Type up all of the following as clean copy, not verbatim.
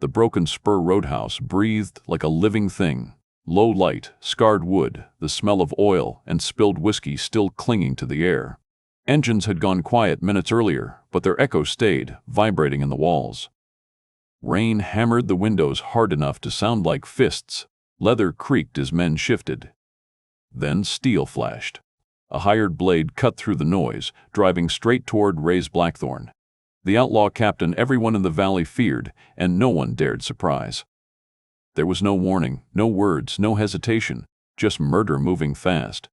The Broken Spur Roadhouse breathed like a living thing. Low light, scarred wood, the smell of oil and spilled whiskey still clinging to the air. Engines had gone quiet minutes earlier, but their echo stayed, vibrating in the walls. Rain hammered the windows hard enough to sound like fists. Leather creaked as men shifted. Then steel flashed. A hired blade cut through the noise, driving straight toward Raze Blackthorn. The outlaw captain everyone in the valley feared, and no one dared surprise. There was no warning, no words, no hesitation, just murder moving fast.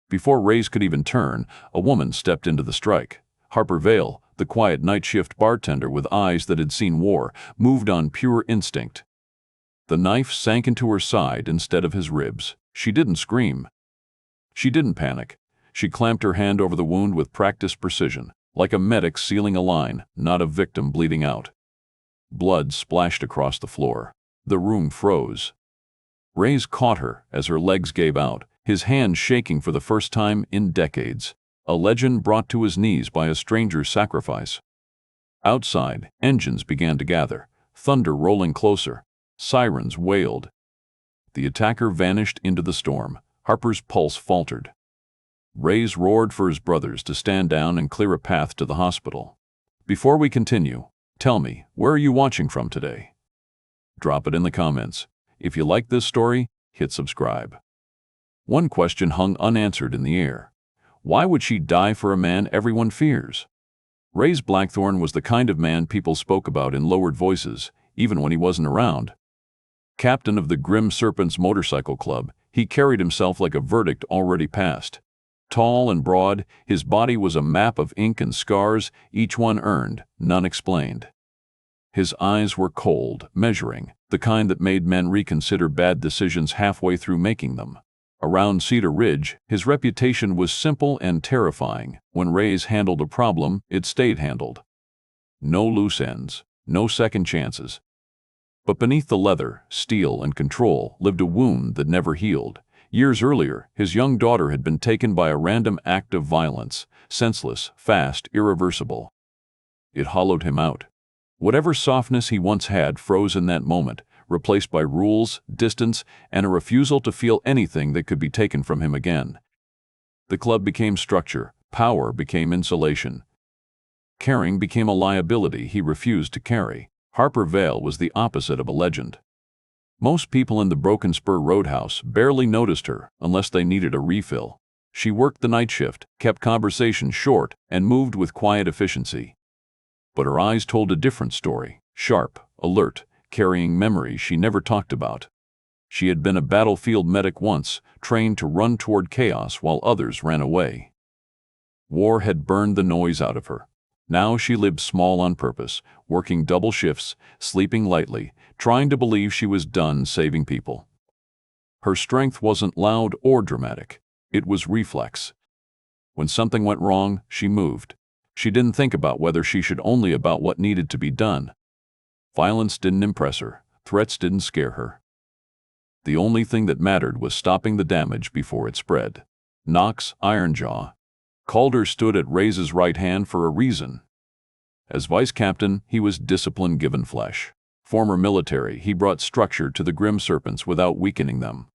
Before Raze could even turn, a woman stepped into the strike. Harper Vale, the quiet night shift bartender with eyes that had seen war, moved on pure instinct. The knife sank into her side instead of his ribs. She didn't scream. She didn't panic. She clamped her hand over the wound with practiced precision, like a medic sealing a line, not a victim bleeding out. Blood splashed across the floor. The room froze. Raze caught her as her legs gave out, his hand shaking for the first time in decades. A legend brought to his knees by a stranger's sacrifice. Outside, engines began to gather, thunder rolling closer. Sirens wailed. The attacker vanished into the storm. Harper's pulse faltered. Raze roared for his brothers to stand down and clear a path to the hospital. Before we continue, tell me, where are you watching from today? Drop it in the comments. If you like this story, hit subscribe. One question hung unanswered in the air. Why would she die for a man everyone fears? Raze Blackthorn was the kind of man people spoke about in lowered voices, even when he wasn't around. Captain of the Grim Serpents Motorcycle Club, he carried himself like a verdict already passed. Tall and broad, his body was a map of ink and scars, each one earned, none explained. His eyes were cold, measuring, the kind that made men reconsider bad decisions halfway through making them. Around Cedar Ridge, his reputation was simple and terrifying. When Raze handled a problem, it stayed handled. No loose ends, no second chances. But beneath the leather, steel, and control lived a wound that never healed. Years earlier, his young daughter had been taken by a random act of violence, senseless, fast, irreversible. It hollowed him out. Whatever softness he once had froze in that moment, replaced by rules, distance, and a refusal to feel anything that could be taken from him again. The club became structure, power became insulation. Caring became a liability he refused to carry. Harper Vale was the opposite of a legend. Most people in the Broken Spur Roadhouse barely noticed her unless they needed a refill. She worked the night shift, kept conversations short, and moved with quiet efficiency. But her eyes told a different story, sharp, alert, carrying memories she never talked about. She had been a battlefield medic once, trained to run toward chaos while others ran away. War had burned the noise out of her. Now she lived small on purpose, working double shifts, sleeping lightly, trying to believe she was done saving people. Her strength wasn't loud or dramatic. It was reflex. When something went wrong, she moved. She didn't think about whether she should, only about what needed to be done. Violence didn't impress her. Threats didn't scare her. The only thing that mattered was stopping the damage before it spread. Knox, Ironjaw. Calder stood at Raze's right hand for a reason. As vice captain, he was discipline given flesh. Former military, he brought structure to the Grim Serpents without weakening them.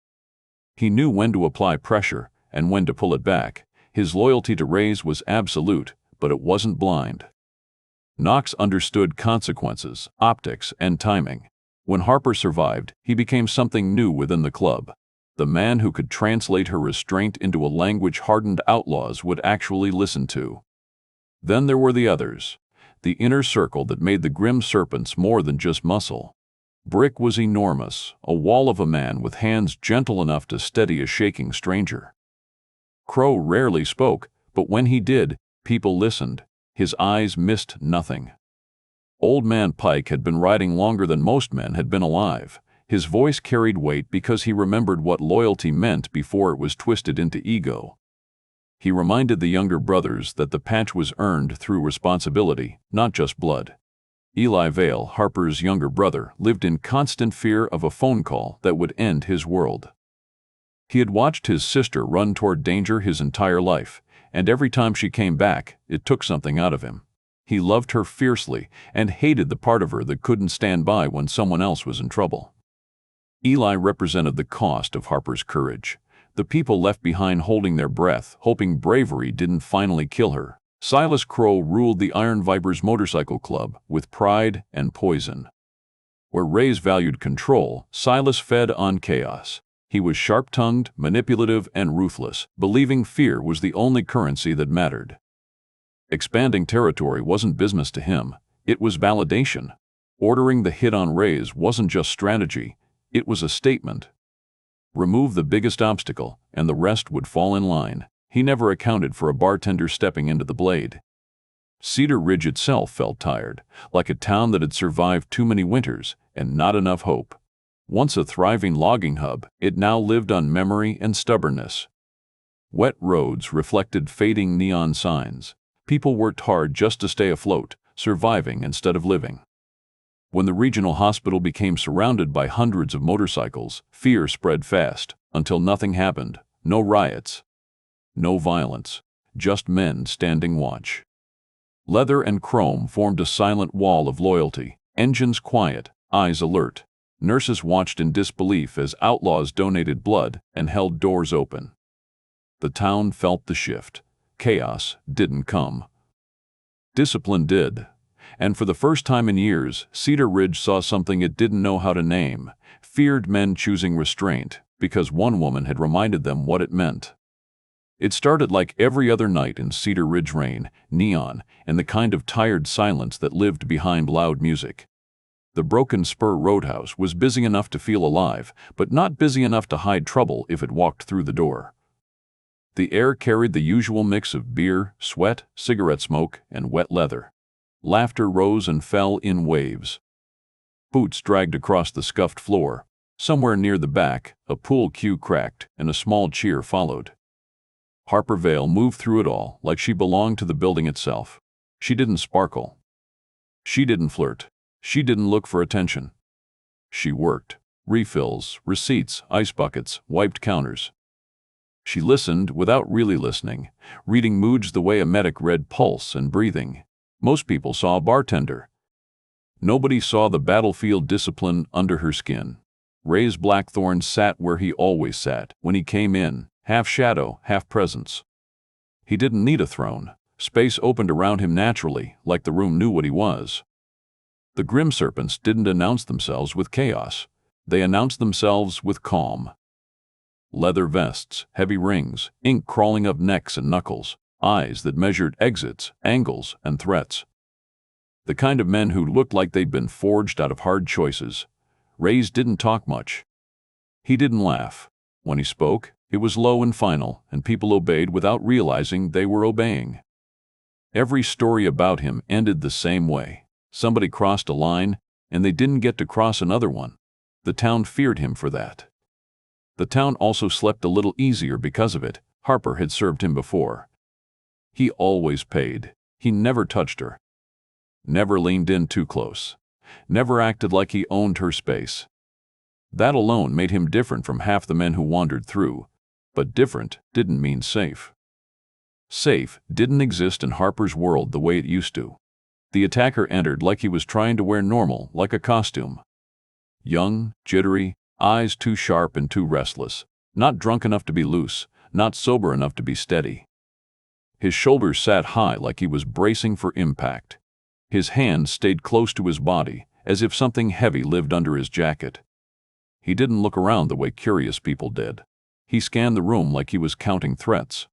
He knew when to apply pressure and when to pull it back. His loyalty to Raze was absolute, but it wasn't blind. Knox understood consequences, optics, and timing. When Harper survived, he became something new within the club. The man who could translate her restraint into a language hardened outlaws would actually listen to. Then there were the others. The inner circle that made the Grim Serpents more than just muscle. Brick was enormous, a wall of a man with hands gentle enough to steady a shaking stranger. Crow rarely spoke, but when he did, people listened. His eyes missed nothing. Old Man Pike had been riding longer than most men had been alive. His voice carried weight because he remembered what loyalty meant before it was twisted into ego. He reminded the younger brothers that the patch was earned through responsibility, not just blood. Eli Vale, Harper's younger brother, lived in constant fear of a phone call that would end his world. He had watched his sister run toward danger his entire life, and every time she came back, it took something out of him. He loved her fiercely and hated the part of her that couldn't stand by when someone else was in trouble. Eli represented the cost of Harper's courage. The people left behind holding their breath, hoping bravery didn't finally kill her. Silas Crow ruled the Iron Vipers Motorcycle Club with pride and poison. Where Raze valued control, Silas fed on chaos. He was sharp-tongued, manipulative, and ruthless, believing fear was the only currency that mattered. Expanding territory wasn't business to him, it was validation. Ordering the hit on Raze wasn't just strategy, it was a statement. Remove the biggest obstacle, and the rest would fall in line. He never accounted for a bartender stepping into the blade. Cedar Ridge itself felt tired, like a town that had survived too many winters and not enough hope. Once a thriving logging hub, it now lived on memory and stubbornness. Wet roads reflected fading neon signs. People worked hard just to stay afloat, surviving instead of living. When the regional hospital became surrounded by hundreds of motorcycles, fear spread fast, until nothing happened. No riots, no violence, just men standing watch. Leather and chrome formed a silent wall of loyalty, engines quiet, eyes alert. Nurses watched in disbelief as outlaws donated blood and held doors open. The town felt the shift. Chaos didn't come. Discipline did. And for the first time in years, Cedar Ridge saw something it didn't know how to name: feared men choosing restraint, because one woman had reminded them what it meant. It started like every other night in Cedar Ridge: rain, neon, and the kind of tired silence that lived behind loud music. The Broken Spur Roadhouse was busy enough to feel alive, but not busy enough to hide trouble if it walked through the door. The air carried the usual mix of beer, sweat, cigarette smoke, and wet leather. Laughter rose and fell in waves. Boots dragged across the scuffed floor. Somewhere near the back, a pool cue cracked, and a small cheer followed. Harper Vale moved through it all like she belonged to the building itself. She didn't sparkle. She didn't flirt. She didn't look for attention. She worked. Refills, receipts, ice buckets, wiped counters. She listened without really listening, reading moods the way a medic read pulse and breathing. Most people saw a bartender. Nobody saw the battlefield discipline under her skin. Raze Blackthorn sat where he always sat when he came in, half shadow, half presence. He didn't need a throne. Space opened around him naturally, like the room knew what he was. The Grim Serpents didn't announce themselves with chaos. They announced themselves with calm. Leather vests, heavy rings, ink crawling up necks and knuckles, eyes that measured exits, angles, and threats. The kind of men who looked like they'd been forged out of hard choices. Raze didn't talk much. He didn't laugh. When he spoke, it was low and final, and people obeyed without realizing they were obeying. Every story about him ended the same way. Somebody crossed a line, and they didn't get to cross another one. The town feared him for that. The town also slept a little easier because of it. Harper had served him before. He always paid. He never touched her. Never leaned in too close. Never acted like he owned her space. That alone made him different from half the men who wandered through. But different didn't mean safe. Safe didn't exist in Harper's world the way it used to. The attacker entered like he was trying to wear normal, like a costume. Young, jittery, eyes too sharp and too restless. Not drunk enough to be loose, not sober enough to be steady. His shoulders sat high like he was bracing for impact. His hands stayed close to his body, as if something heavy lived under his jacket. He didn't look around the way curious people did. He scanned the room like he was counting threats.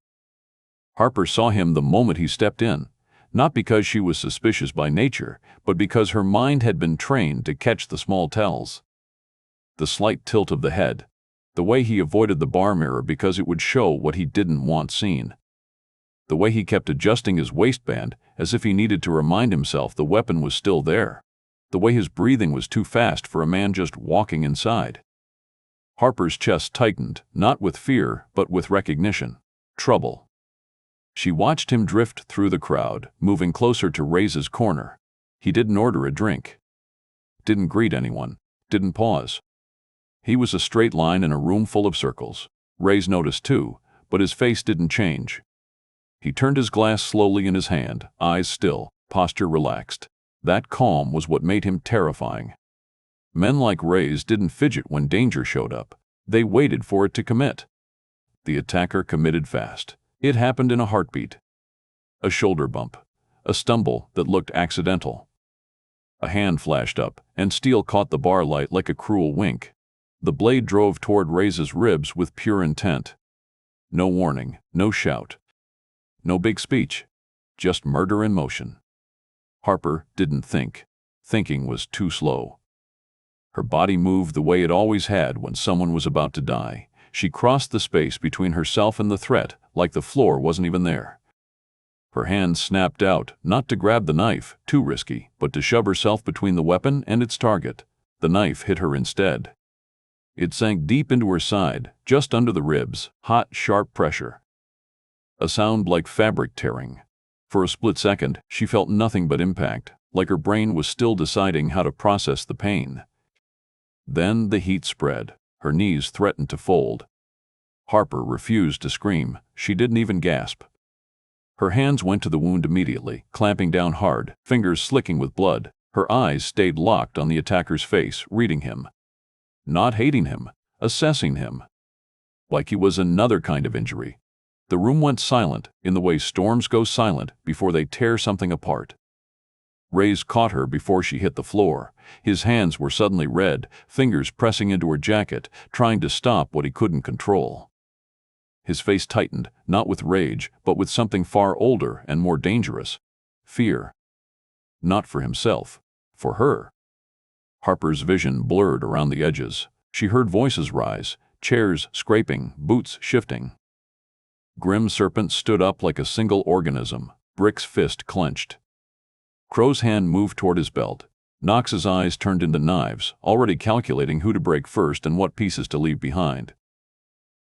Harper saw him the moment he stepped in, not because she was suspicious by nature, but because her mind had been trained to catch the small tells. The slight tilt of the head, the way he avoided the bar mirror because it would show what he didn't want seen. The way he kept adjusting his waistband as if he needed to remind himself the weapon was still there. The way his breathing was too fast for a man just walking inside. Harper's chest tightened, not with fear, but with recognition. Trouble. She watched him drift through the crowd, moving closer to Raze's corner. He didn't order a drink. Didn't greet anyone. Didn't pause. He was a straight line in a room full of circles. Raze noticed too, but his face didn't change. He turned his glass slowly in his hand, eyes still. posture relaxed. That calm was what made him terrifying. Men like Raze didn't fidget when danger showed up. They waited for it to commit. The attacker committed fast. It happened in a heartbeat. A shoulder bump. A stumble that looked accidental. A hand flashed up, and steel caught the bar light like a cruel wink. The blade drove toward Raze's ribs with pure intent. No warning, no shout. No big speech. Just murder in motion. Harper didn't think. Thinking was too slow. Her body moved the way it always had when someone was about to die. She crossed the space between herself and the threat, like the floor wasn't even there. Her hand snapped out, not to grab the knife, too risky, but to shove herself between the weapon and its target. The knife hit her instead. It sank deep into her side, just under the ribs, hot, sharp pressure. A sound like fabric tearing. For a split second, she felt nothing but impact, like her brain was still deciding how to process the pain. Then the heat spread. Her knees threatened to fold. Harper refused to scream. She didn't even gasp. Her hands went to the wound immediately, clamping down hard, fingers slicking with blood. Her eyes stayed locked on the attacker's face, reading him. Not hating him, assessing him. Like he was another kind of injury. The room went silent, in the way storms go silent before they tear something apart. Raze caught her before she hit the floor. His hands were suddenly red, fingers pressing into her jacket, trying to stop what he couldn't control. His face tightened, not with rage, but with something far older and more dangerous. Fear. Not for himself. For her. Harper's vision blurred around the edges. She heard voices rise, chairs scraping, boots shifting. Grim Serpent stood up like a single organism, Brick's fist clenched. Crow's hand moved toward his belt. Knox's eyes turned into knives, already calculating who to break first and what pieces to leave behind.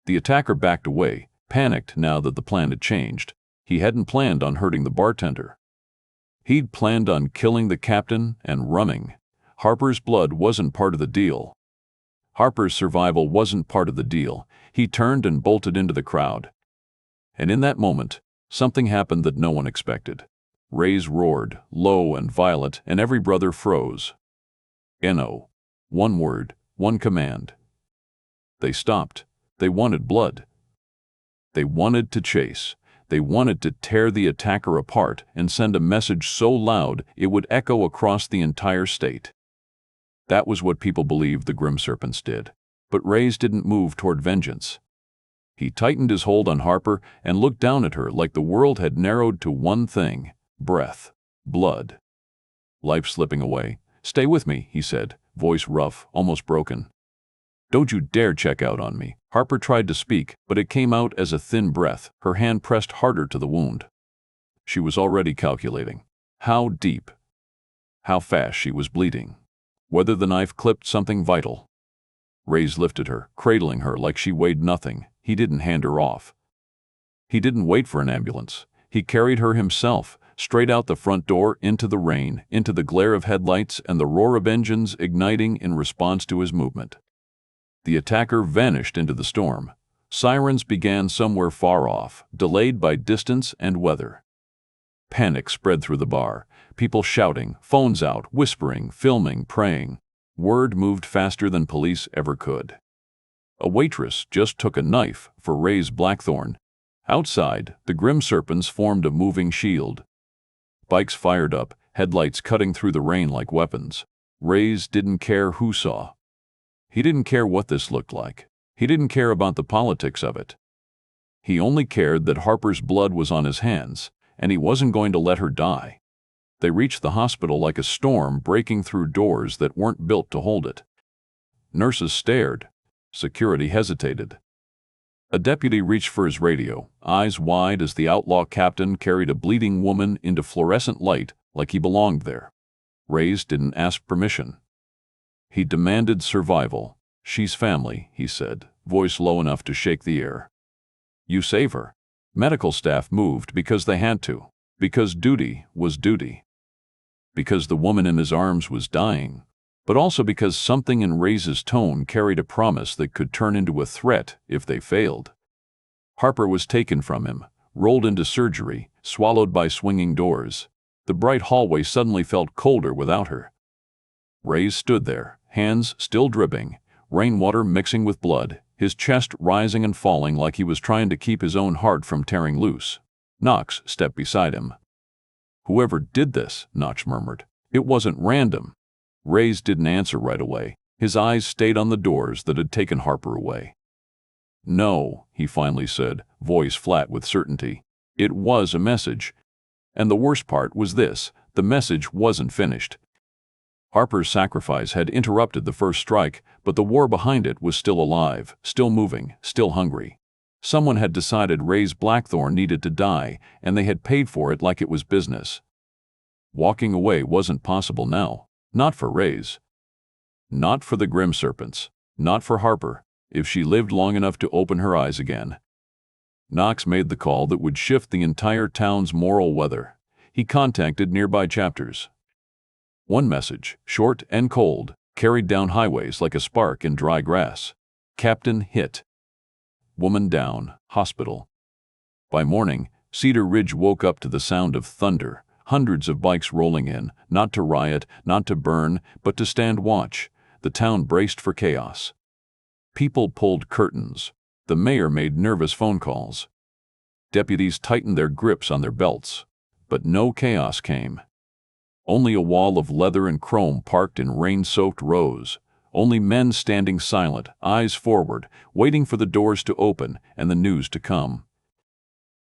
The attacker backed away, panicked now that the plan had changed. He hadn't planned on hurting the bartender. He'd planned on killing the captain and running. Harper's blood wasn't part of the deal. Harper's survival wasn't part of the deal. He turned and bolted into the crowd. And in that moment, something happened that no one expected. Raze roared, low and violent, and every brother froze. N-O. One word, one command. They stopped. They wanted blood. They wanted to chase. They wanted to tear the attacker apart and send a message so loud it would echo across the entire state. That was what people believed the Grim Serpents did. But Raze didn't move toward vengeance. He tightened his hold on Harper and looked down at her like the world had narrowed to one thing: breath, blood. Life slipping away. "Stay with me," he said, voice rough, almost broken. "Don't you dare check out on me." Harper tried to speak, but it came out as a thin breath, her hand pressed harder to the wound. She was already calculating. How deep? How fast she was bleeding? Whether the knife clipped something vital? Raze lifted her, cradling her like she weighed nothing. He didn't hand her off. He didn't wait for an ambulance. He carried her himself, straight out the front door, into the rain, into the glare of headlights and the roar of engines igniting in response to his movement. The attacker vanished into the storm. Sirens began somewhere far off, delayed by distance and weather. Panic spread through the bar, people shouting, phones out, whispering, filming, praying. Word moved faster than police ever could. A waitress just took a knife for Raze Blackthorn. Outside, the Grim Serpents formed a moving shield. Bikes fired up, headlights cutting through the rain like weapons. Raze didn't care who saw. He didn't care what this looked like. He didn't care about the politics of it. He only cared that Harper's blood was on his hands, and he wasn't going to let her die. They reached the hospital like a storm breaking through doors that weren't built to hold it. Nurses stared. Security hesitated. A deputy reached for his radio, eyes wide as the outlaw captain carried a bleeding woman into fluorescent light like he belonged there. Raze didn't ask permission. He demanded survival. "She's family," he said, voice low enough to shake the air. "You save her." Medical staff moved because they had to, because duty was duty. Because the woman in his arms was dying, but also because something in Raze's tone carried a promise that could turn into a threat if they failed. Harper was taken from him, rolled into surgery, swallowed by swinging doors. The bright hallway suddenly felt colder without her. Raze stood there, hands still dripping, rainwater mixing with blood, his chest rising and falling like he was trying to keep his own heart from tearing loose. Knox stepped beside him. "Whoever did this," Knox murmured. "It wasn't random." Raze didn't answer right away. His eyes stayed on the doors that had taken Harper away. "No," he finally said, voice flat with certainty. "It was a message. And the worst part was this: the message wasn't finished." Harper's sacrifice had interrupted the first strike, but the war behind it was still alive, still moving, still hungry. Someone had decided Raze Blackthorn needed to die, and they had paid for it like it was business. Walking away wasn't possible now. Not for Raze. Not for the Grim Serpents. Not for Harper, if she lived long enough to open her eyes again. Knox made the call that would shift the entire town's moral weather. He contacted nearby chapters. One message, short and cold, carried down highways like a spark in dry grass. Captain hit. Woman down, hospital. By morning, Cedar Ridge woke up to the sound of thunder, hundreds of bikes rolling in, not to riot, not to burn, but to stand watch. The town braced for chaos. People pulled curtains. The mayor made nervous phone calls. Deputies tightened their grips on their belts. But no chaos came. Only a wall of leather and chrome parked in rain-soaked rows. Only men standing silent, eyes forward, waiting for the doors to open and the news to come.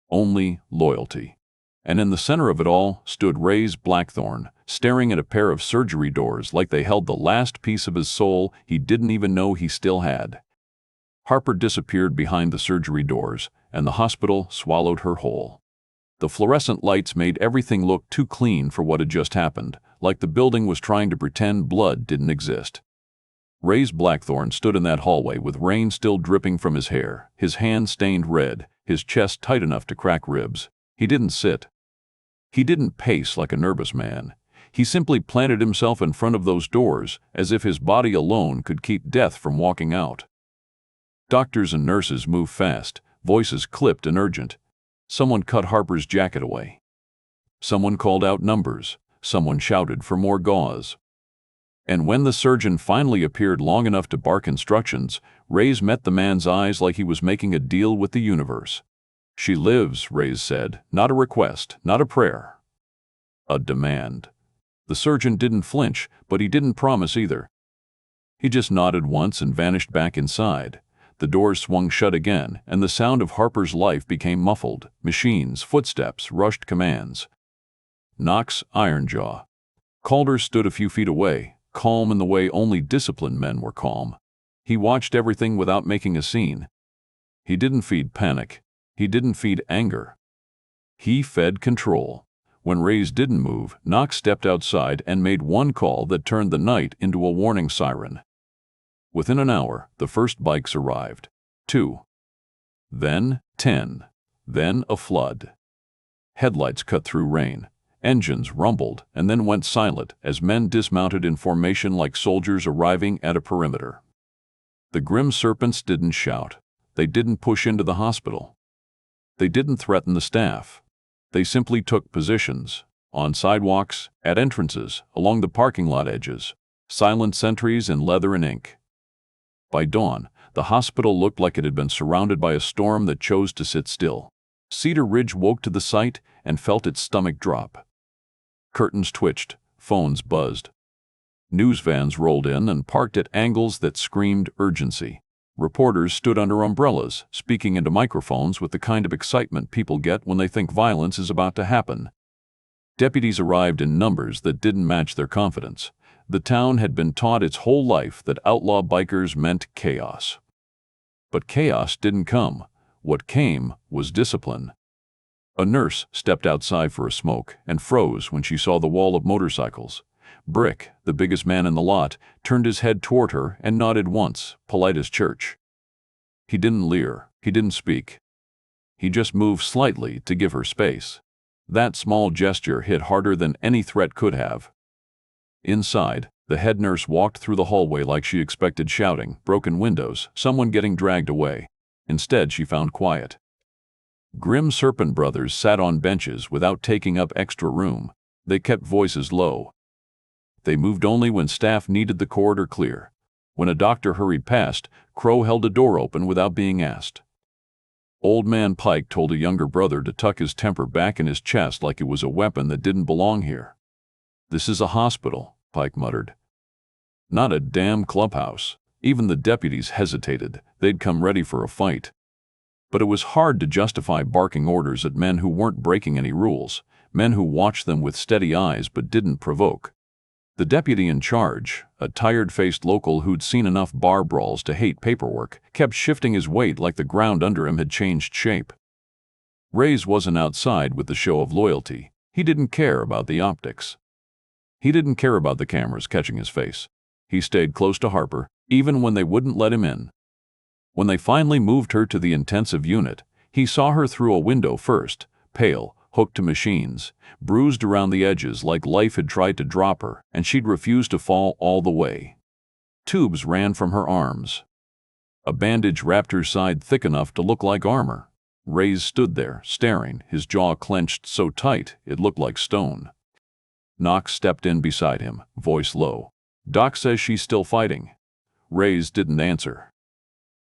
Only loyalty. And in the center of it all stood Raze Blackthorn, staring at a pair of surgery doors like they held the last piece of his soul he didn't even know he still had. Harper disappeared behind the surgery doors, and the hospital swallowed her whole. The fluorescent lights made everything look too clean for what had just happened, like the building was trying to pretend blood didn't exist. Raze Blackthorn stood in that hallway with rain still dripping from his hair, his hand stained red, his chest tight enough to crack ribs. He didn't sit. He didn't pace like a nervous man. He simply planted himself in front of those doors as if his body alone could keep death from walking out. Doctors and nurses moved fast, voices clipped and urgent. Someone cut Harper's jacket away. Someone called out numbers. Someone shouted for more gauze. And when the surgeon finally appeared long enough to bark instructions, Raze met the man's eyes like he was making a deal with the universe. "She lives," Raze said, "not a request, not a prayer. A demand." The surgeon didn't flinch, but he didn't promise either. He just nodded once and vanished back inside. The doors swung shut again, and the sound of Harper's life became muffled. Machines, footsteps, rushed commands. Knox, Ironjaw. Calder stood a few feet away, calm in the way only disciplined men were calm. He watched everything without making a scene. He didn't feed panic. He didn't feed anger. He fed control. When Raze didn't move, Knox stepped outside and made one call that turned the night into a warning siren. Within an hour, the first bikes arrived. 2. Then 10. Then a flood. Headlights cut through rain. Engines rumbled and then went silent as men dismounted in formation like soldiers arriving at a perimeter. The Grim Serpents didn't shout. They didn't push into the hospital. They didn't threaten the staff. They simply took positions. On sidewalks, at entrances, along the parking lot edges. Silent sentries in leather and ink. By dawn, the hospital looked like it had been surrounded by a storm that chose to sit still. Cedar Ridge woke to the sight and felt its stomach drop. Curtains twitched, phones buzzed. News vans rolled in and parked at angles that screamed urgency. Reporters stood under umbrellas, speaking into microphones with the kind of excitement people get when they think violence is about to happen. Deputies arrived in numbers that didn't match their confidence. The town had been taught its whole life that outlaw bikers meant chaos. But chaos didn't come. What came was discipline. A nurse stepped outside for a smoke and froze when she saw the wall of motorcycles. Brick, the biggest man in the lot, turned his head toward her and nodded once, polite as church. He didn't leer. He didn't speak. He just moved slightly to give her space. That small gesture hit harder than any threat could have. Inside, the head nurse walked through the hallway like she expected shouting, broken windows, someone getting dragged away. Instead, she found quiet. Grim Serpent brothers sat on benches without taking up extra room. They kept voices low. They moved only when staff needed the corridor clear. When a doctor hurried past, Crow held a door open without being asked. Old Man Pike told a younger brother to tuck his temper back in his chest like it was a weapon that didn't belong here. "This is a hospital," Pike muttered. "Not a damn clubhouse." Even the deputies hesitated. They'd come ready for a fight. But it was hard to justify barking orders at men who weren't breaking any rules, men who watched them with steady eyes but didn't provoke. The deputy in charge, a tired-faced local who'd seen enough bar brawls to hate paperwork, kept shifting his weight like the ground under him had changed shape. Raze wasn't outside with the show of loyalty. He didn't care about the optics. He didn't care about the cameras catching his face. He stayed close to Harper, even when they wouldn't let him in. When they finally moved her to the intensive unit, he saw her through a window first, pale, hooked to machines, bruised around the edges like life had tried to drop her and she'd refused to fall all the way. Tubes ran from her arms. A bandage wrapped her side thick enough to look like armor. Raze stood there, staring, his jaw clenched so tight it looked like stone. Knox stepped in beside him, voice low. "Doc says she's still fighting." Raze didn't answer.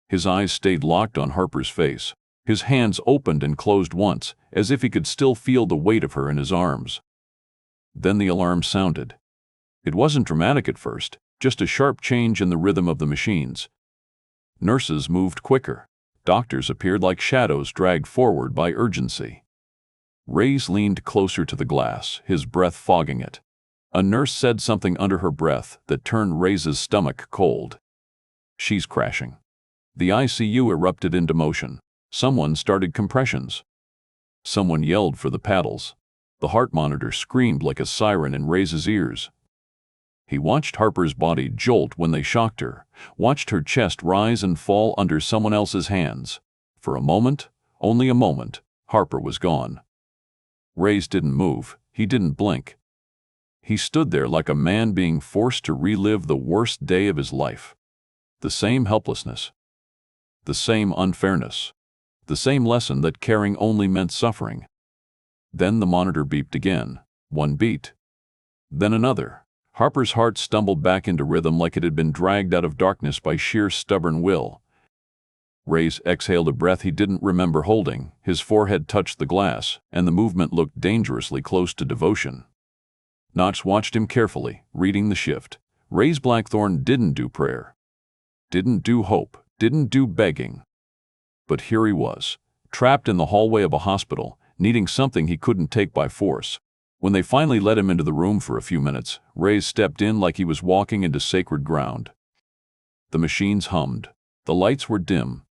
His eyes stayed locked on Harper's face. His hands opened and closed once, as if he could still feel the weight of her in his arms. Then the alarm sounded. It wasn't dramatic at first, just a sharp change in the rhythm of the machines. Nurses moved quicker. Doctors appeared like shadows dragged forward by urgency. Raze leaned closer to the glass, his breath fogging it. A nurse said something under her breath that turned Raze's stomach cold. "She's crashing." The ICU erupted into motion. Someone started compressions. Someone yelled for the paddles. The heart monitor screamed like a siren in Raze's ears. He watched Harper's body jolt when they shocked her, watched her chest rise and fall under someone else's hands. For a moment, only a moment, Harper was gone. Raze didn't move. He didn't blink. He stood there like a man being forced to relive the worst day of his life. The same helplessness. The same unfairness. The same lesson that caring only meant suffering. Then the monitor beeped again. One beat. Then another. Harper's heart stumbled back into rhythm like it had been dragged out of darkness by sheer stubborn will. Raze exhaled a breath he didn't remember holding. His forehead touched the glass, and the movement looked dangerously close to devotion. Knox watched him carefully, reading the shift. Raze Blackthorn didn't do prayer. Didn't do hope. Didn't do begging. But here he was, trapped in the hallway of a hospital, needing something he couldn't take by force. When they finally let him into the room for a few minutes, Raze stepped in like he was walking into sacred ground. The machines hummed. The lights were dim.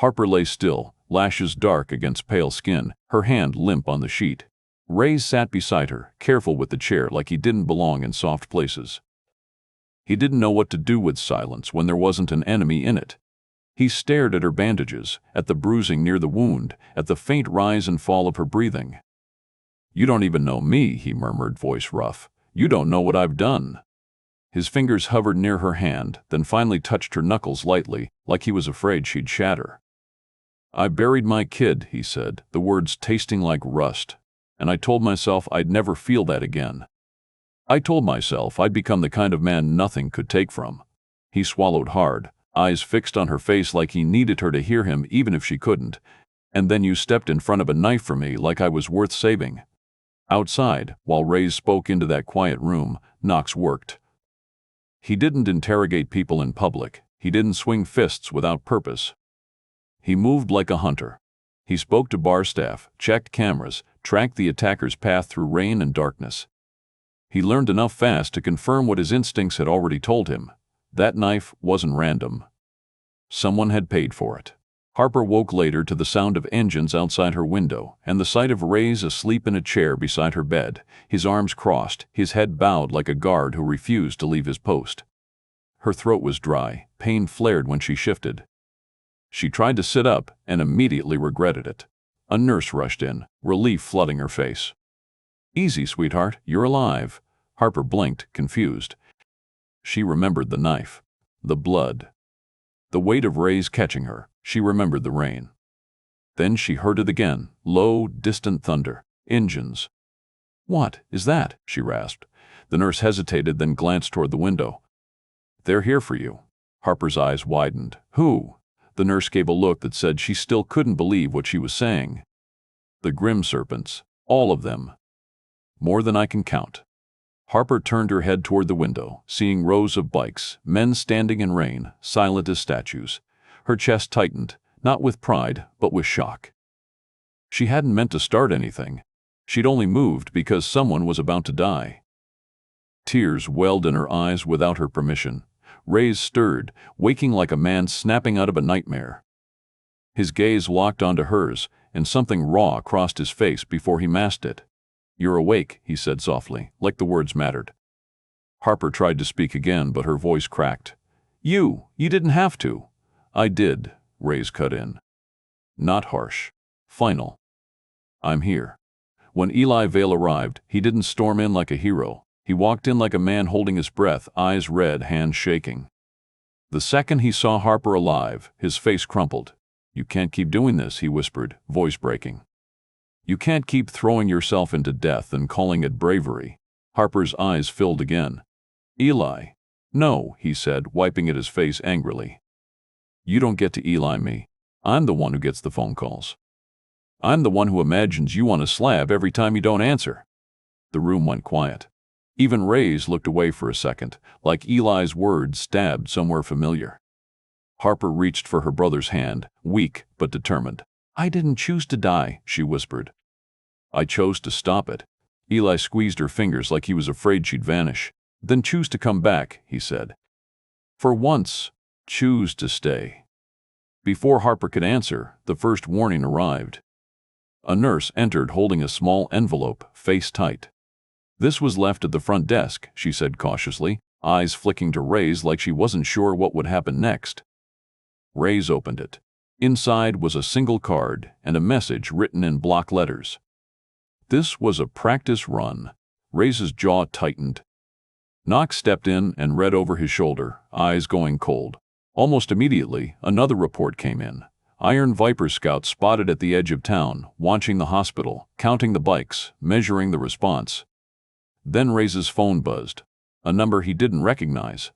Harper lay still, lashes dark against pale skin, her hand limp on the sheet. Raze sat beside her, careful with the chair like he didn't belong in soft places. He didn't know what to do with silence when there wasn't an enemy in it. He stared at her bandages, at the bruising near the wound, at the faint rise and fall of her breathing. "You don't even know me," he murmured, voice rough. "You don't know what I've done." His fingers hovered near her hand, then finally touched her knuckles lightly, like he was afraid she'd shatter. "I buried my kid," he said, the words tasting like rust. "And I told myself I'd never feel that again. I told myself I'd become the kind of man nothing could take from." He swallowed hard, eyes fixed on her face like he needed her to hear him even if she couldn't. "And then you stepped in front of a knife for me like I was worth saving." Outside, while Raze spoke into that quiet room, Knox worked. He didn't interrogate people in public. He didn't swing fists without purpose. He moved like a hunter. He spoke to bar staff, checked cameras, tracked the attacker's path through rain and darkness. He learned enough fast to confirm what his instincts had already told him. That knife wasn't random. Someone had paid for it. Harper woke later to the sound of engines outside her window and the sight of Raze asleep in a chair beside her bed, his arms crossed, his head bowed like a guard who refused to leave his post. Her throat was dry, pain flared when she shifted. She tried to sit up and immediately regretted it. A nurse rushed in, relief flooding her face. "Easy, sweetheart, you're alive." Harper blinked, confused. She remembered the knife, the blood, the weight of Raze catching her. She remembered the rain. Then she heard it again, low, distant thunder, engines. "What is that?" she rasped. The nurse hesitated, then glanced toward the window. "They're here for you." Harper's eyes widened. "Who?" The nurse gave a look that said she still couldn't believe what she was saying. "The Grim Serpents. All of them. More than I can count." Harper turned her head toward the window, seeing rows of bikes, men standing in rain, silent as statues. Her chest tightened, not with pride, but with shock. She hadn't meant to start anything. She'd only moved because someone was about to die. Tears welled in her eyes without her permission. Raze stirred, waking like a man snapping out of a nightmare. His gaze locked onto hers, and something raw crossed his face before he masked it. "You're awake," he said softly, like the words mattered. Harper tried to speak again, but her voice cracked. You didn't have to." "I did," Raze cut in. Not harsh. Final. "I'm here." When Eli Vale arrived, he didn't storm in like a hero. He walked in like a man holding his breath, eyes red, hands shaking. The second he saw Harper alive, his face crumpled. "You can't keep doing this," he whispered, voice breaking. "You can't keep throwing yourself into death and calling it bravery." Harper's eyes filled again. "Eli." "No," he said, wiping at his face angrily. "You don't get to Eli me. I'm the one who gets the phone calls. I'm the one who imagines you on a slab every time you don't answer." The room went quiet. Even Raze looked away for a second, like Eli's words stabbed somewhere familiar. Harper reached for her brother's hand, weak but determined. "I didn't choose to die," she whispered. "I chose to stop it." Eli squeezed her fingers like he was afraid she'd vanish. "Then choose to come back," he said. "For once, choose to stay." Before Harper could answer, the first warning arrived. A nurse entered holding a small envelope, face tight. "This was left at the front desk," she said cautiously, eyes flicking to Raze like she wasn't sure what would happen next. Raze opened it. Inside was a single card and a message written in block letters. This was a practice run. Raze's jaw tightened. Knox stepped in and read over his shoulder, eyes going cold. Almost immediately, another report came in. Iron Viper scouts spotted at the edge of town, watching the hospital, counting the bikes, measuring the response. Then Raze's phone buzzed. A number he didn't recognize.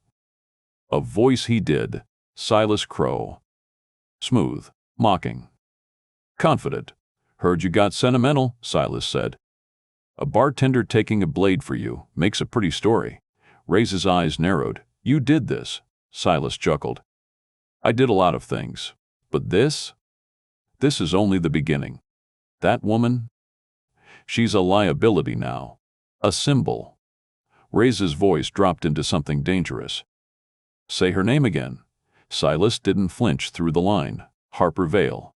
A voice he did. Silas Crow. Smooth. Mocking. Confident. "Heard you got sentimental," Silas said. "A bartender taking a blade for you makes a pretty story." Raze's eyes narrowed. "You did this," Silas chuckled. "I did a lot of things. But this? This is only the beginning. That woman? She's a liability now. A symbol." Raze's voice dropped into something dangerous. "Say her name again." Silas didn't flinch through the line. "Harper Vale.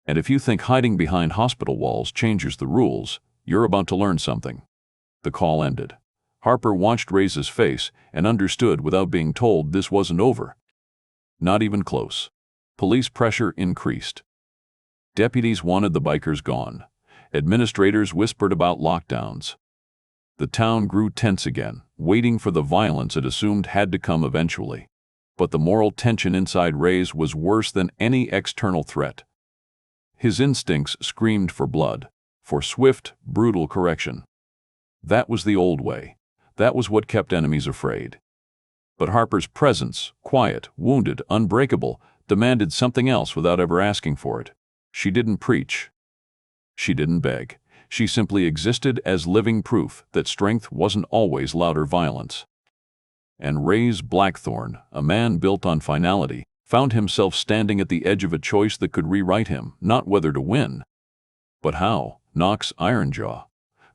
And if you think hiding behind hospital walls changes the rules, you're about to learn something." The call ended. Harper watched Raze's face and understood without being told this wasn't over. Not even close. Police pressure increased. Deputies wanted the bikers gone. Administrators whispered about lockdowns. The town grew tense again, waiting for the violence it assumed had to come eventually. But the moral tension inside Raze was worse than any external threat. His instincts screamed for blood, for swift, brutal correction. That was the old way. That was what kept enemies afraid. But Harper's presence, quiet, wounded, unbreakable, demanded something else without ever asking for it. She didn't preach. She didn't beg. She simply existed as living proof that strength wasn't always louder violence. And Raze Blackthorn, a man built on finality, found himself standing at the edge of a choice that could rewrite him, not whether to win, but how. Knox Ironjaw.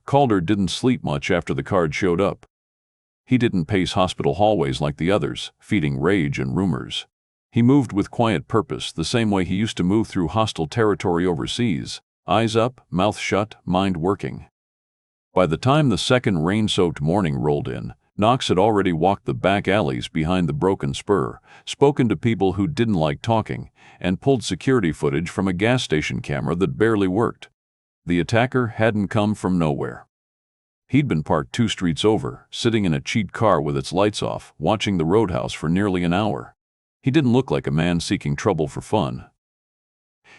Calder didn't sleep much after the card showed up. He didn't pace hospital hallways like the others, feeding rage and rumors. He moved with quiet purpose, the same way he used to move through hostile territory overseas, eyes up, mouth shut, mind working. By the time the second rain-soaked morning rolled in, Knox had already walked the back alleys behind the Broken Spur, spoken to people who didn't like talking, and pulled security footage from a gas station camera that barely worked. The attacker hadn't come from nowhere. He'd been parked 2 streets over, sitting in a cheap car with its lights off, watching the Roadhouse for nearly an hour. He didn't look like a man seeking trouble for fun.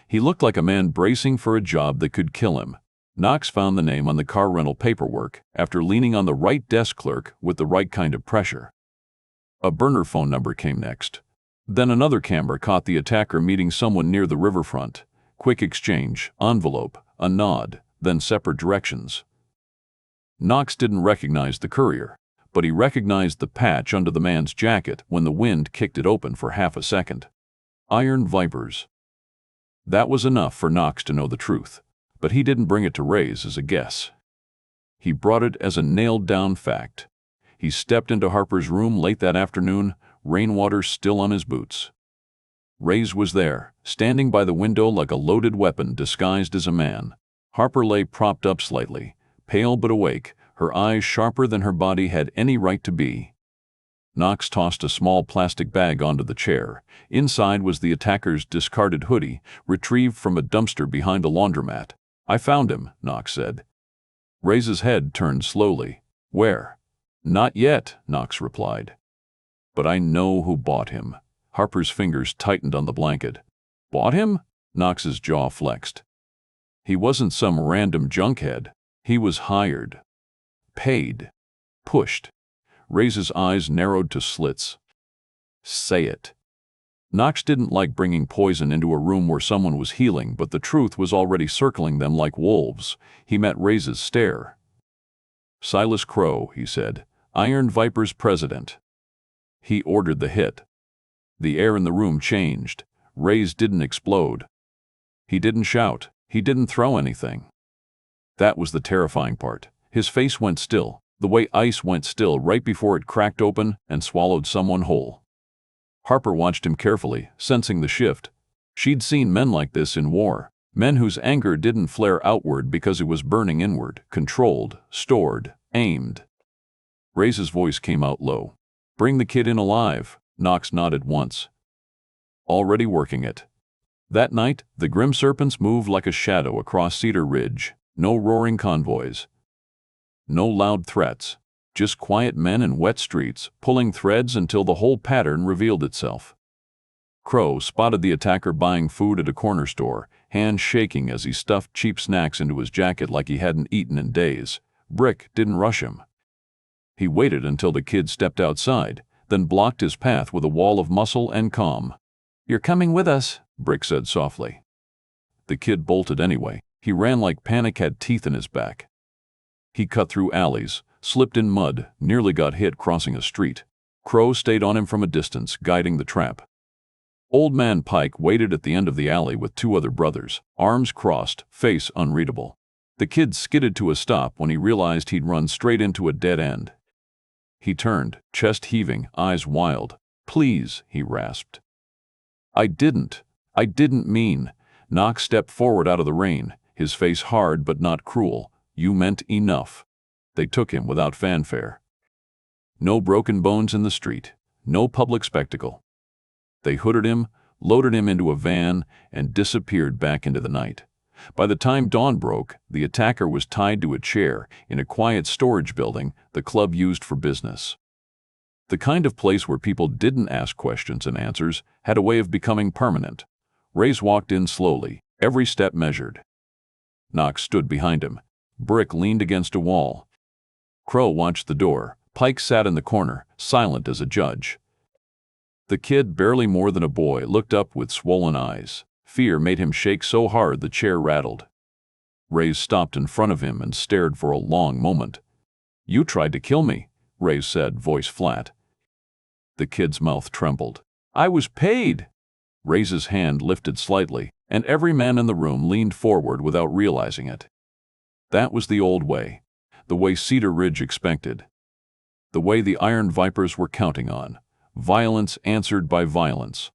He looked like a man bracing for a job that could kill him. Knox found the name on the car rental paperwork after leaning on the right desk clerk with the right kind of pressure. A burner phone number came next. Then another camera caught the attacker meeting someone near the riverfront. Quick exchange, envelope, a nod, then separate directions. Knox didn't recognize the courier, but he recognized the patch under the man's jacket when the wind kicked it open for half a second. Iron Vipers. That was enough for Knox to know the truth, but he didn't bring it to Raze as a guess. He brought it as a nailed-down fact. He stepped into Harper's room late that afternoon, rainwater still on his boots. Raze was there, standing by the window like a loaded weapon disguised as a man. Harper lay propped up slightly, pale but awake, her eyes sharper than her body had any right to be. Knox tossed a small plastic bag onto the chair. Inside was the attacker's discarded hoodie, retrieved from a dumpster behind a laundromat. "I found him," Knox said. Raze's head turned slowly. "Where?" "Not yet," Knox replied. "But I know who bought him." Harper's fingers tightened on the blanket. "Bought him?" Knox's jaw flexed. "He wasn't some random junkhead. He was hired. Paid. Pushed." Raze's eyes narrowed to slits. "Say it." Knox didn't like bringing poison into a room where someone was healing, but the truth was already circling them like wolves. He met Raze's stare. "Silas Crow," he said, "Iron Viper's president." He ordered the hit. The air in the room changed. Raze didn't explode. He didn't shout. He didn't throw anything. That was the terrifying part. His face went still, the way ice went still right before it cracked open and swallowed someone whole. Harper watched him carefully, sensing the shift. She'd seen men like this in war, men whose anger didn't flare outward because it was burning inward, controlled, stored, aimed. Raze's voice came out low. "Bring the kid in alive." Knox nodded once. "Already working it." That night, the Grim Serpents moved like a shadow across Cedar Ridge. No roaring convoys. No loud threats. Just quiet men in wet streets, pulling threads until the whole pattern revealed itself. Crow spotted the attacker buying food at a corner store, hands shaking as he stuffed cheap snacks into his jacket like he hadn't eaten in days. Brick didn't rush him. He waited until the kid stepped outside, then blocked his path with a wall of muscle and calm. "You're coming with us," Brick said softly. The kid bolted anyway. He ran like panic had teeth in his back. He cut through alleys, slipped in mud, nearly got hit crossing a street. Crow stayed on him from a distance, guiding the trap. Old Man Pike waited at the end of the alley with two other brothers, arms crossed, face unreadable. The kid skidded to a stop when he realized he'd run straight into a dead end. He turned, chest heaving, eyes wild. "Please," he rasped. I didn't mean." Knox stepped forward out of the rain, his face hard but not cruel. "You meant enough." They took him without fanfare. No broken bones in the street, no public spectacle. They hooded him, loaded him into a van, and disappeared back into the night. By the time dawn broke, the attacker was tied to a chair in a quiet storage building the club used for business. The kind of place where people didn't ask questions and answers had a way of becoming permanent. Raze walked in slowly, every step measured. Knox stood behind him. Brick leaned against a wall. Crow watched the door. Pike sat in the corner, silent as a judge. The kid, barely more than a boy, looked up with swollen eyes. Fear made him shake so hard the chair rattled. Raze stopped in front of him and stared for a long moment. "You tried to kill me," Raze said, voice flat. The kid's mouth trembled. "I was paid." Raze's hand lifted slightly, and every man in the room leaned forward without realizing it. That was the old way, the way Cedar Ridge expected, the way the Iron Vipers were counting on. Violence answered by violence.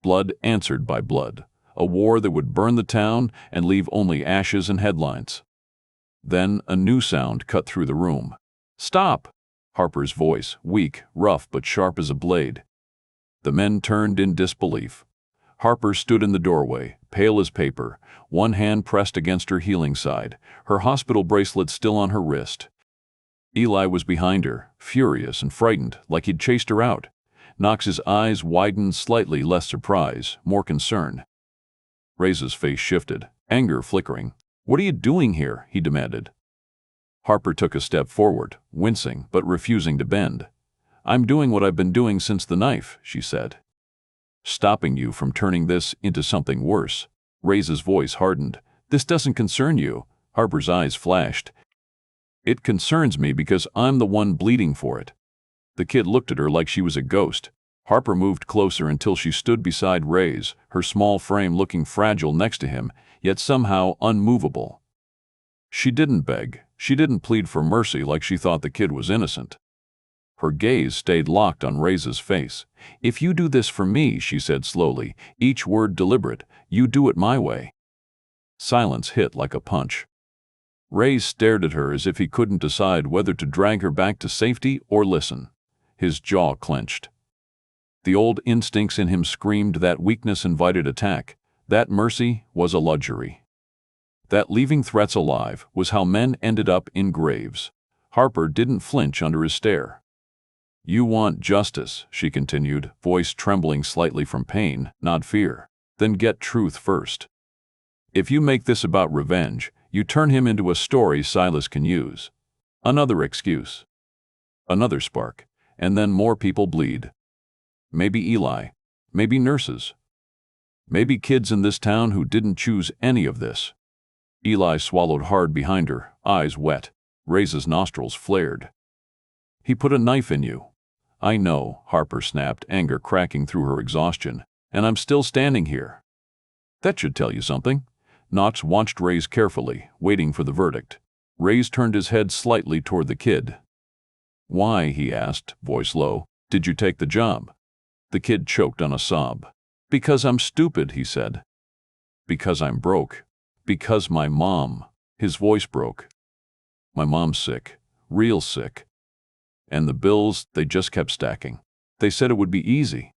Blood answered by blood. A war that would burn the town and leave only ashes and headlines. Then a new sound cut through the room. "Stop!" Harper's voice, weak, rough but sharp as a blade. The men turned in disbelief. Harper stood in the doorway, pale as paper, one hand pressed against her healing side, her hospital bracelet still on her wrist. Eli was behind her, furious and frightened, like he'd chased her out. Knox's eyes widened slightly, less surprise, more concern. Raze's face shifted, anger flickering. "What are you doing here?" he demanded. Harper took a step forward, wincing but refusing to bend. "I'm doing what I've been doing since the knife," she said. "Stopping you from turning this into something worse." Raze's voice hardened. "This doesn't concern you." Harper's eyes flashed. "It concerns me because I'm the one bleeding for it." The kid looked at her like she was a ghost. Harper moved closer until she stood beside Raze, her small frame looking fragile next to him, yet somehow unmovable. She didn't beg. She didn't plead for mercy like she thought the kid was innocent. Her gaze stayed locked on Raze's face. "If you do this for me," she said slowly, each word deliberate, "you do it my way." Silence hit like a punch. Raze stared at her as if he couldn't decide whether to drag her back to safety or listen. His jaw clenched. The old instincts in him screamed that weakness invited attack, that mercy was a luxury. That leaving threats alive was how men ended up in graves. Harper didn't flinch under his stare. "You want justice," she continued, voice trembling slightly from pain, not fear. "Then get truth first. If you make this about revenge, you turn him into a story Silas can use. Another excuse. Another spark, and then more people bleed. Maybe Eli. Maybe nurses. Maybe kids in this town who didn't choose any of this." Eli swallowed hard behind her, eyes wet. Raze's nostrils flared. "He put a knife in you." "I know," Harper snapped, anger cracking through her exhaustion. "And I'm still standing here." "That should tell you something." Knox watched Raze carefully, waiting for the verdict. Raze turned his head slightly toward the kid. "Why," he asked, voice low, "did you take the job?" The kid choked on a sob. "Because I'm stupid," he said. "Because I'm broke. Because my mom." His voice broke. "My mom's sick. Real sick. And the bills, they just kept stacking. They said it would be easy.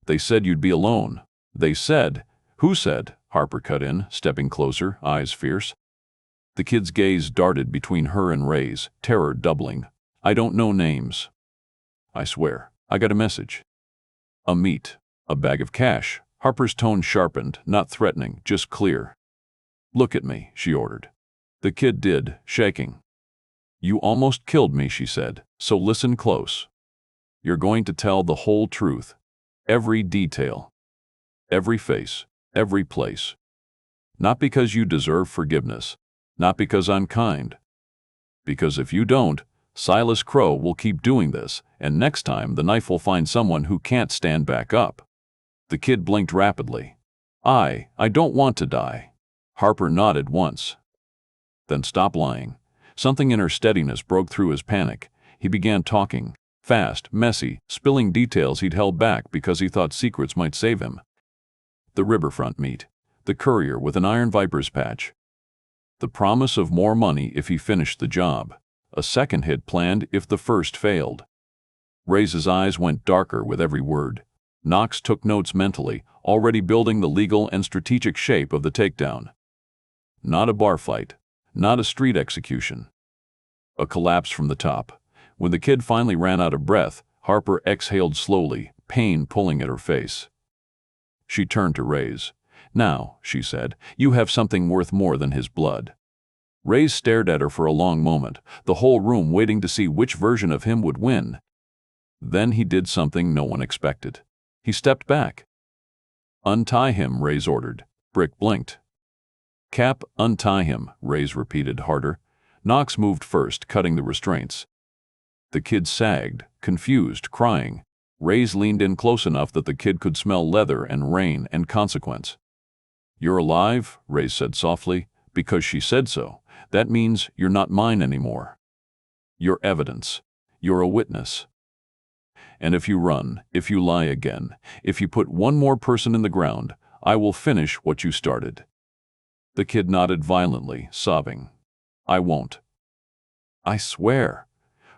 They said you'd be alone. They said—" "Who said?" Harper cut in, stepping closer, eyes fierce. The kid's gaze darted between her and Raze, terror doubling. "I don't know names. I swear. I got a message. A meat. A bag of cash." Harper's tone sharpened, not threatening, just clear. "Look at me," she ordered. The kid did, shaking. "You almost killed me," she said, "so listen close. You're going to tell the whole truth. Every detail. Every face. Every place. Not because you deserve forgiveness. Not because I'm kind. Because if you don't, Silas Crow will keep doing this, and next time the knife will find someone who can't stand back up." The kid blinked rapidly. I don't want to die." Harper nodded once. "Then stop lying." Something in her steadiness broke through his panic. He began talking, fast, messy, spilling details he'd held back because he thought secrets might save him. The riverfront meet. The courier with an iron viper's patch. The promise of more money if he finished the job. A second hit planned if the first failed. Raze's eyes went darker with every word. Knox took notes mentally, already building the legal and strategic shape of the takedown. Not a bar fight. Not a street execution. A collapse from the top. When the kid finally ran out of breath, Harper exhaled slowly, pain pulling at her face. She turned to Raze. "Now," she said, "you have something worth more than his blood." Raze stared at her for a long moment, the whole room waiting to see which version of him would win. Then he did something no one expected. He stepped back. "Untie him," Raze ordered. Brick blinked. "Cap, untie him," Raze repeated harder. Knox moved first, cutting the restraints. The kid sagged, confused, crying. Raze leaned in close enough that the kid could smell leather and rain and consequence. "You're alive," Raze said softly, "because she said so. That means you're not mine anymore. You're evidence. You're a witness. And if you run, if you lie again, if you put one more person in the ground, I will finish what you started." The kid nodded violently, sobbing. "I won't." "I swear."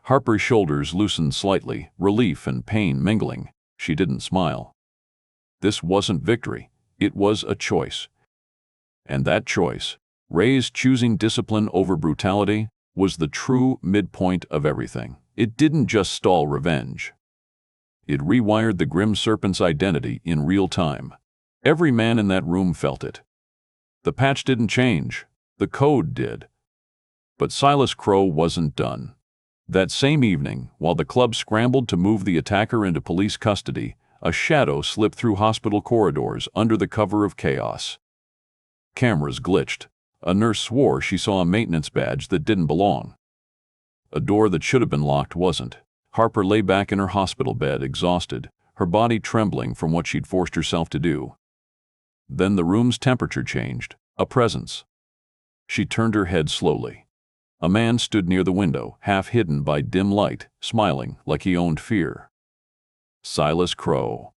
Harper's shoulders loosened slightly, relief and pain mingling. She didn't smile. This wasn't victory. It was a choice. And that choice, Raze choosing discipline over brutality, was the true midpoint of everything. It didn't just stall revenge. It rewired the Grim Serpent's identity in real time. Every man in that room felt it. The patch didn't change. The code did. But Silas Crowe wasn't done. That same evening, while the club scrambled to move the attacker into police custody, a shadow slipped through hospital corridors under the cover of chaos. Cameras glitched. A nurse swore she saw a maintenance badge that didn't belong. A door that should have been locked wasn't. Harper lay back in her hospital bed, exhausted, her body trembling from what she'd forced herself to do. Then the room's temperature changed. A presence. She turned her head slowly. A man stood near the window, half hidden by dim light, smiling like he owned fear. Silas Crowe.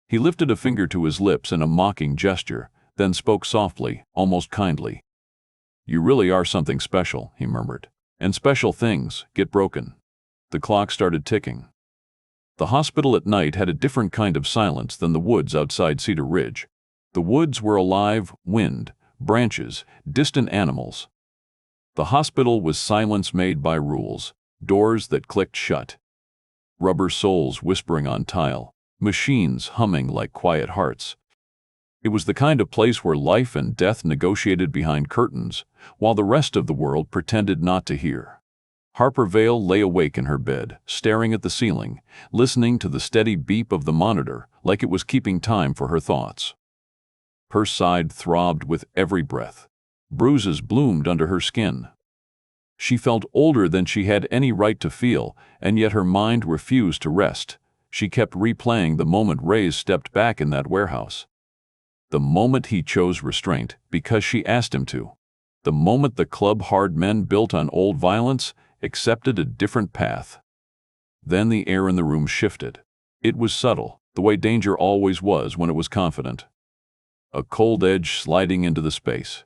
He lifted a finger to his lips in a mocking gesture, then spoke softly, almost kindly. "You really are something special," he murmured. "And special things get broken." The clock started ticking. The hospital at night had a different kind of silence than the woods outside Cedar Ridge. The woods were alive, wind, branches, distant animals. The hospital was silence made by rules, doors that clicked shut. Rubber soles whispering on tile, machines humming like quiet hearts. It was the kind of place where life and death negotiated behind curtains, while the rest of the world pretended not to hear. Harper Vale lay awake in her bed, staring at the ceiling, listening to the steady beep of the monitor like it was keeping time for her thoughts. Her side throbbed with every breath. Bruises bloomed under her skin. She felt older than she had any right to feel, and yet her mind refused to rest. She kept replaying the moment Raze stepped back in that warehouse. The moment he chose restraint because she asked him to. The moment the club-hard men built on old violence accepted a different path. Then the air in the room shifted. It was subtle, the way danger always was when it was confident. A cold edge sliding into the space.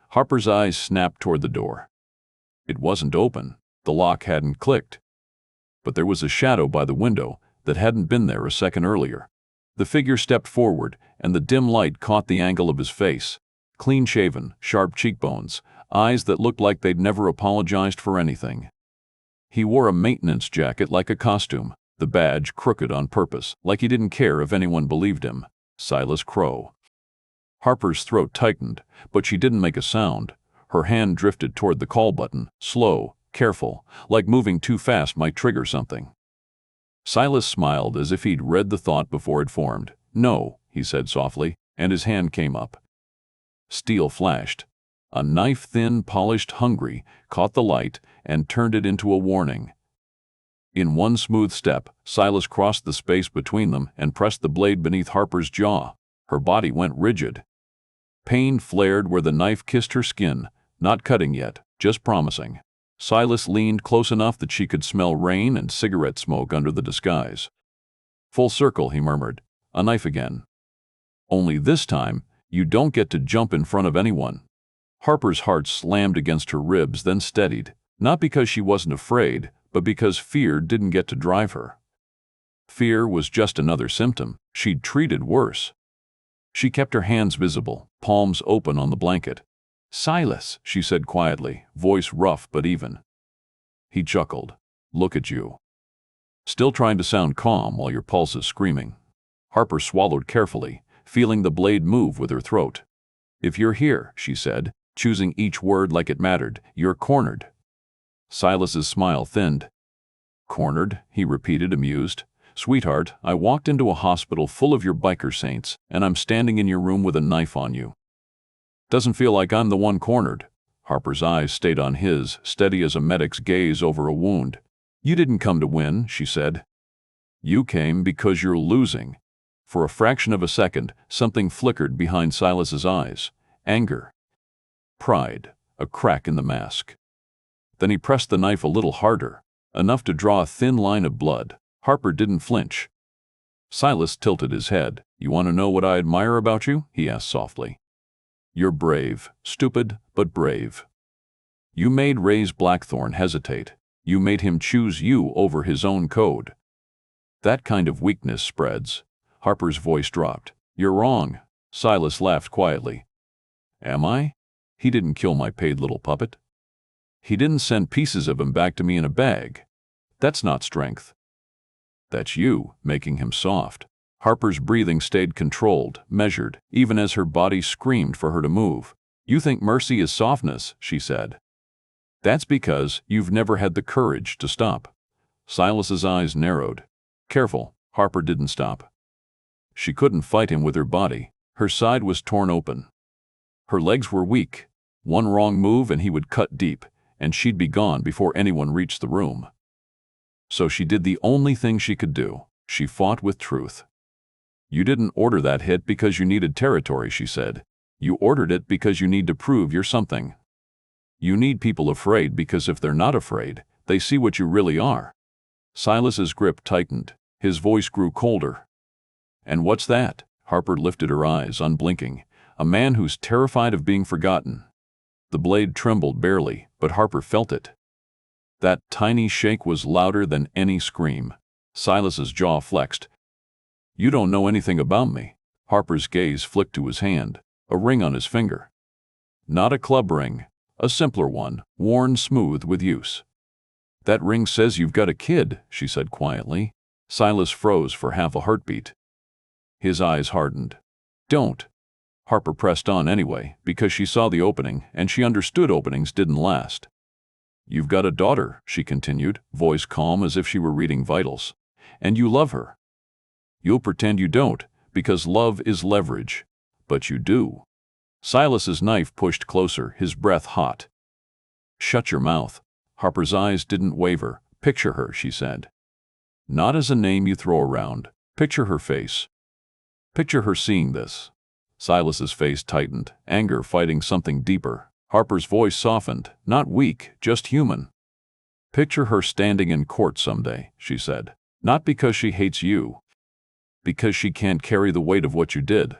Harper's eyes snapped toward the door. It wasn't open. The lock hadn't clicked. But there was a shadow by the window that hadn't been there a second earlier. The figure stepped forward, and the dim light caught the angle of his face. Clean-shaven, sharp cheekbones, eyes that looked like they'd never apologized for anything. He wore a maintenance jacket like a costume, the badge crooked on purpose, like he didn't care if anyone believed him. Silas Crowe. Harper's throat tightened, but she didn't make a sound. Her hand drifted toward the call button, slow, careful, like moving too fast might trigger something. Silas smiled as if he'd read the thought before it formed. "No," he said softly, and his hand came up. Steel flashed. A knife, thin, polished, hungry, caught the light and turned it into a warning. In one smooth step, Silas crossed the space between them and pressed the blade beneath Harper's jaw. Her body went rigid. Pain flared where the knife kissed her skin, not cutting yet, just promising. Silas leaned close enough that she could smell rain and cigarette smoke under the disguise. "Full circle," he murmured. "A knife again. Only this time, you don't get to jump in front of anyone." Harper's heart slammed against her ribs, then steadied, not because she wasn't afraid, but because fear didn't get to drive her. Fear was just another symptom. She'd treated worse. She kept her hands visible, palms open on the blanket. "Silas," she said quietly, voice rough but even. He chuckled. "Look at you. Still trying to sound calm while your pulse is screaming." Harper swallowed carefully, feeling the blade move with her throat. "If you're here," she said, choosing each word like it mattered, "you're cornered." Silas's smile thinned. "Cornered?" he repeated, amused. "Sweetheart, I walked into a hospital full of your biker saints, and I'm standing in your room with a knife on you. Doesn't feel like I'm the one cornered." Harper's eyes stayed on his, steady as a medic's gaze over a wound. "You didn't come to win," she said. "You came because you're losing." For a fraction of a second, something flickered behind Silas's eyes. Anger. Pride. A crack in the mask. Then he pressed the knife a little harder, enough to draw a thin line of blood. Harper didn't flinch. Silas tilted his head. "You want to know what I admire about you?" he asked softly. "You're brave. Stupid, but brave. You made Raze Blackthorn hesitate. You made him choose you over his own code. That kind of weakness spreads." Harper's voice dropped. "You're wrong." Silas laughed quietly. "Am I? He didn't kill my paid little puppet. He didn't send pieces of him back to me in a bag. That's not strength. That's you, making him soft." Harper's breathing stayed controlled, measured, even as her body screamed for her to move. You think mercy is softness, she said. That's because you've never had the courage to stop. Silas's eyes narrowed. Careful, Harper didn't stop. She couldn't fight him with her body. Her side was torn open. Her legs were weak. One wrong move and he would cut deep, and she'd be gone before anyone reached the room. So she did the only thing she could do. She fought with truth. You didn't order that hit because you needed territory, she said. You ordered it because you need to prove you're something. You need people afraid because if they're not afraid, they see what you really are. Silas's grip tightened. His voice grew colder. And what's that? Harper lifted her eyes, unblinking. A man who's terrified of being forgotten. The blade trembled barely, but Harper felt it. That tiny shake was louder than any scream. Silas's jaw flexed. You don't know anything about me. Harper's gaze flicked to his hand, a ring on his finger. Not a club ring, a simpler one, worn smooth with use. That ring says you've got a kid, she said quietly. Silas froze for half a heartbeat. His eyes hardened. Don't. Harper pressed on anyway, because she saw the opening, and she understood openings didn't last. You've got a daughter, she continued, voice calm as if she were reading vitals. And you love her. You'll pretend you don't, because love is leverage. But you do. Silas's knife pushed closer, his breath hot. Shut your mouth. Harper's eyes didn't waver. Picture her, she said. Not as a name you throw around. Picture her face. Picture her seeing this. Silas's face tightened, anger fighting something deeper. Harper's voice softened, not weak, just human. Picture her standing in court someday, she said. Not because she hates you. Because she can't carry the weight of what you did.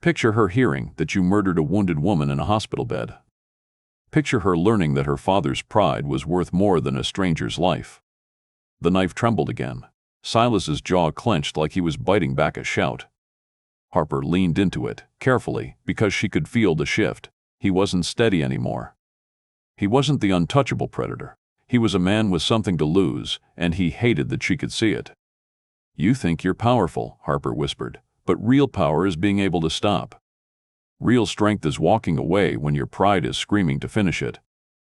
Picture her hearing that you murdered a wounded woman in a hospital bed. Picture her learning that her father's pride was worth more than a stranger's life. The knife trembled again. Silas's jaw clenched like he was biting back a shout. Harper leaned into it, carefully, because she could feel the shift. He wasn't steady anymore. He wasn't the untouchable predator. He was a man with something to lose, and he hated that she could see it. You think you're powerful, Harper whispered, but real power is being able to stop. Real strength is walking away when your pride is screaming to finish it.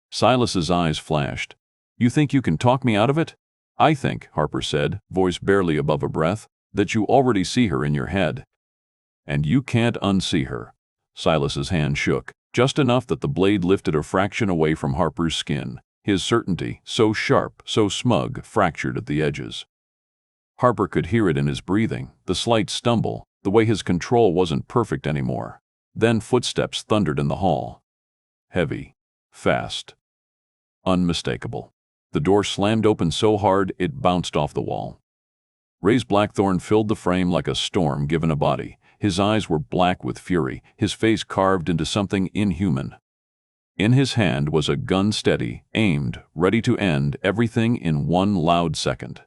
Silas's eyes flashed. You think you can talk me out of it? I think, Harper said, voice barely above a breath, that you already see her in your head. And you can't unsee her. Silas's hand shook, just enough that the blade lifted a fraction away from Harper's skin. His certainty, so sharp, so smug, fractured at the edges. Harper could hear it in his breathing, the slight stumble, the way his control wasn't perfect anymore. Then footsteps thundered in the hall. Heavy. Fast. Unmistakable. The door slammed open so hard it bounced off the wall. Raze Blackthorn filled the frame like a storm given a body. His eyes were black with fury, his face carved into something inhuman. In his hand was a gun steady, aimed, ready to end everything in one loud second.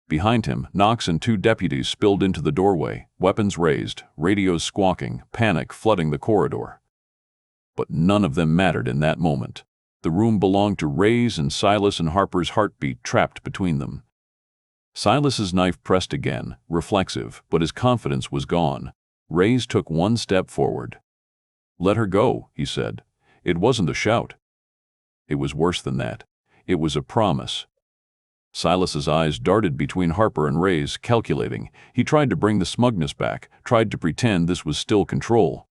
Behind him, Knox and two deputies spilled into the doorway, weapons raised, radios squawking, panic flooding the corridor. But none of them mattered in that moment. The room belonged to Raze and Silas, and Harper's heartbeat trapped between them. Silas's knife pressed again, reflexive, but his confidence was gone. Raze took one step forward. Let her go, he said. It wasn't a shout. It was worse than that. It was a promise. Silas's eyes darted between Harper and Raze, calculating. He tried to bring the smugness back, tried to pretend this was still control.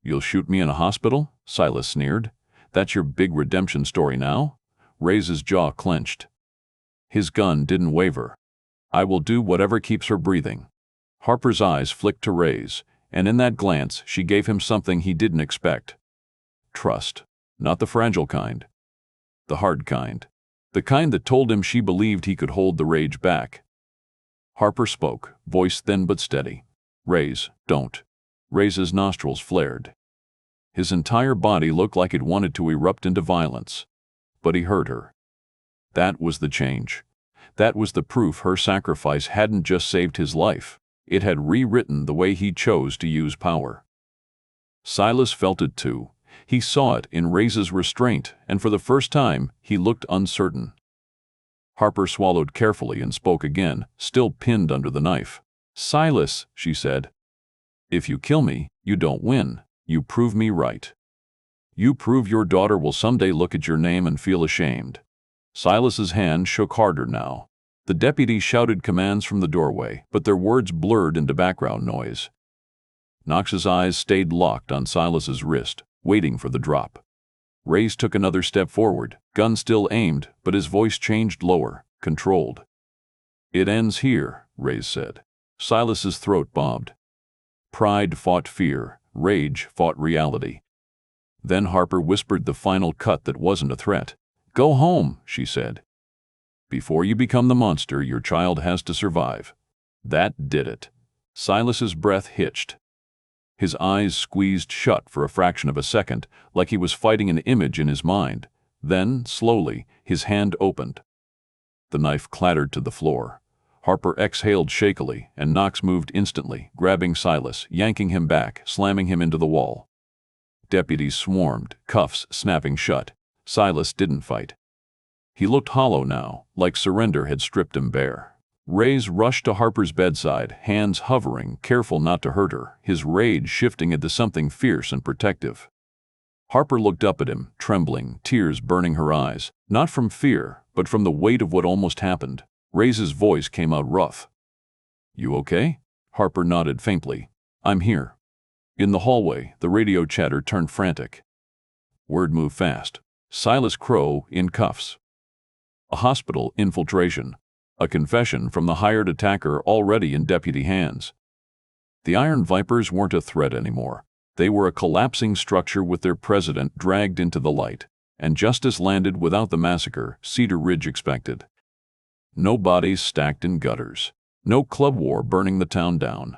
You'll shoot me in a hospital? Silas sneered. That's your big redemption story now? Raze's jaw clenched. His gun didn't waver. I will do whatever keeps her breathing. Harper's eyes flicked to Raze, and in that glance she gave him something he didn't expect. Trust. Not the fragile kind. The hard kind. The kind that told him she believed he could hold the rage back. Harper spoke, voice thin but steady. Raze, don't. Raze's nostrils flared. His entire body looked like it wanted to erupt into violence. But he heard her. That was the change. That was the proof her sacrifice hadn't just saved his life. It had rewritten the way he chose to use power. Silas felt it too. He saw it in Raze's restraint, and for the first time, he looked uncertain. Harper swallowed carefully and spoke again, still pinned under the knife. Silas, she said. If you kill me, you don't win. You prove me right. You prove your daughter will someday look at your name and feel ashamed." Silas's hand shook harder now. The deputy shouted commands from the doorway, but their words blurred into background noise. Knox's eyes stayed locked on Silas's wrist, waiting for the drop. Raze took another step forward, gun still aimed, but his voice changed lower, controlled. "It ends here," Raze said. Silas's throat bobbed. Pride fought fear, rage fought reality. Then Harper whispered the final cut that wasn't a threat. "Go home," she said. "Before you become the monster, your child has to survive." That did it. Silas's breath hitched. His eyes squeezed shut for a fraction of a second, like he was fighting an image in his mind. Then, slowly, his hand opened. The knife clattered to the floor. Harper exhaled shakily, and Knox moved instantly, grabbing Silas, yanking him back, slamming him into the wall. Deputies swarmed, cuffs snapping shut. Silas didn't fight. He looked hollow now, like surrender had stripped him bare. Raze rushed to Harper's bedside, hands hovering, careful not to hurt her, his rage shifting into something fierce and protective. Harper looked up at him, trembling, tears burning her eyes, not from fear, but from the weight of what almost happened. Raze's voice came out rough. "You okay?" Harper nodded faintly. "I'm here." In the hallway, the radio chatter turned frantic. Word moved fast. Silas Crow in cuffs. A hospital infiltration. A confession from the hired attacker already in deputy hands. The Iron Vipers weren't a threat anymore. They were a collapsing structure with their president dragged into the light, and justice landed without the massacre Cedar Ridge expected. No bodies stacked in gutters. No club war burning the town down.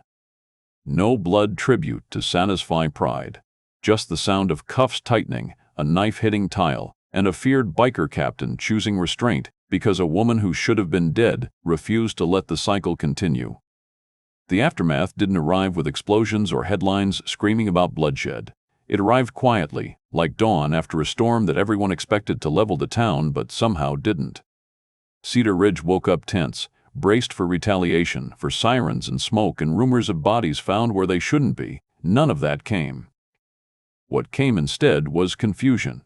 No blood tribute to satisfy pride. Just the sound of cuffs tightening, a knife hitting tile, and a feared biker captain choosing restraint because a woman who should have been dead refused to let the cycle continue. The aftermath didn't arrive with explosions or headlines screaming about bloodshed. It arrived quietly, like dawn after a storm that everyone expected to level the town but somehow didn't. Cedar Ridge woke up tense, braced for retaliation, for sirens and smoke and rumors of bodies found where they shouldn't be. None of that came. What came instead was confusion.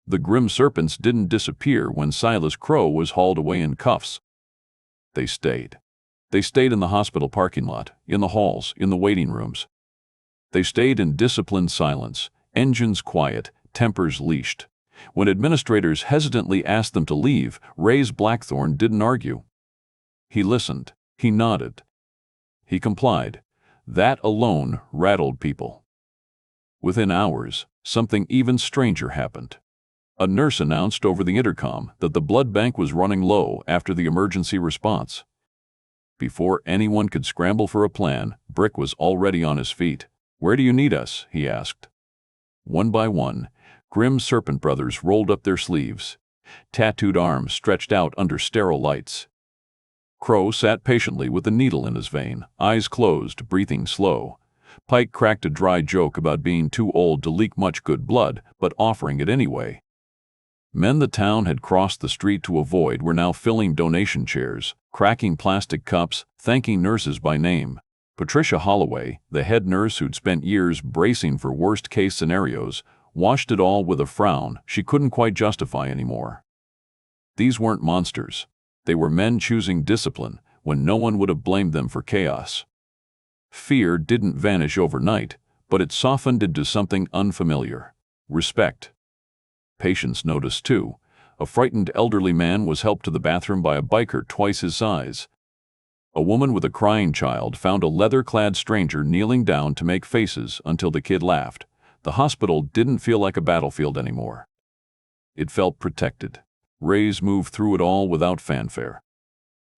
The grim serpents didn't disappear when Silas Crow was hauled away in cuffs. They stayed. They stayed in the hospital parking lot, in the halls, in the waiting rooms. They stayed in disciplined silence, engines quiet, tempers leashed. When administrators hesitantly asked them to leave, Raze Blackthorn didn't argue. He listened. He nodded. He complied. That alone rattled people. Within hours, something even stranger happened. A nurse announced over the intercom that the blood bank was running low after the emergency response. Before anyone could scramble for a plan, Brick was already on his feet. "Where do you need us?" he asked. One by one, grim serpent brothers rolled up their sleeves. Tattooed arms stretched out under sterile lights. Crow sat patiently with a needle in his vein, eyes closed, breathing slow. Pike cracked a dry joke about being too old to leak much good blood, but offering it anyway. Men the town had crossed the street to avoid were now filling donation chairs, cracking plastic cups, thanking nurses by name. Patricia Holloway, the head nurse who'd spent years bracing for worst-case scenarios, watched it all with a frown she couldn't quite justify anymore. These weren't monsters. They were men choosing discipline when no one would have blamed them for chaos. Fear didn't vanish overnight, but it softened into something unfamiliar. Respect. Patients noticed too. A frightened elderly man was helped to the bathroom by a biker twice his size. A woman with a crying child found a leather-clad stranger kneeling down to make faces until the kid laughed. The hospital didn't feel like a battlefield anymore. It felt protected. Raze moved through it all without fanfare.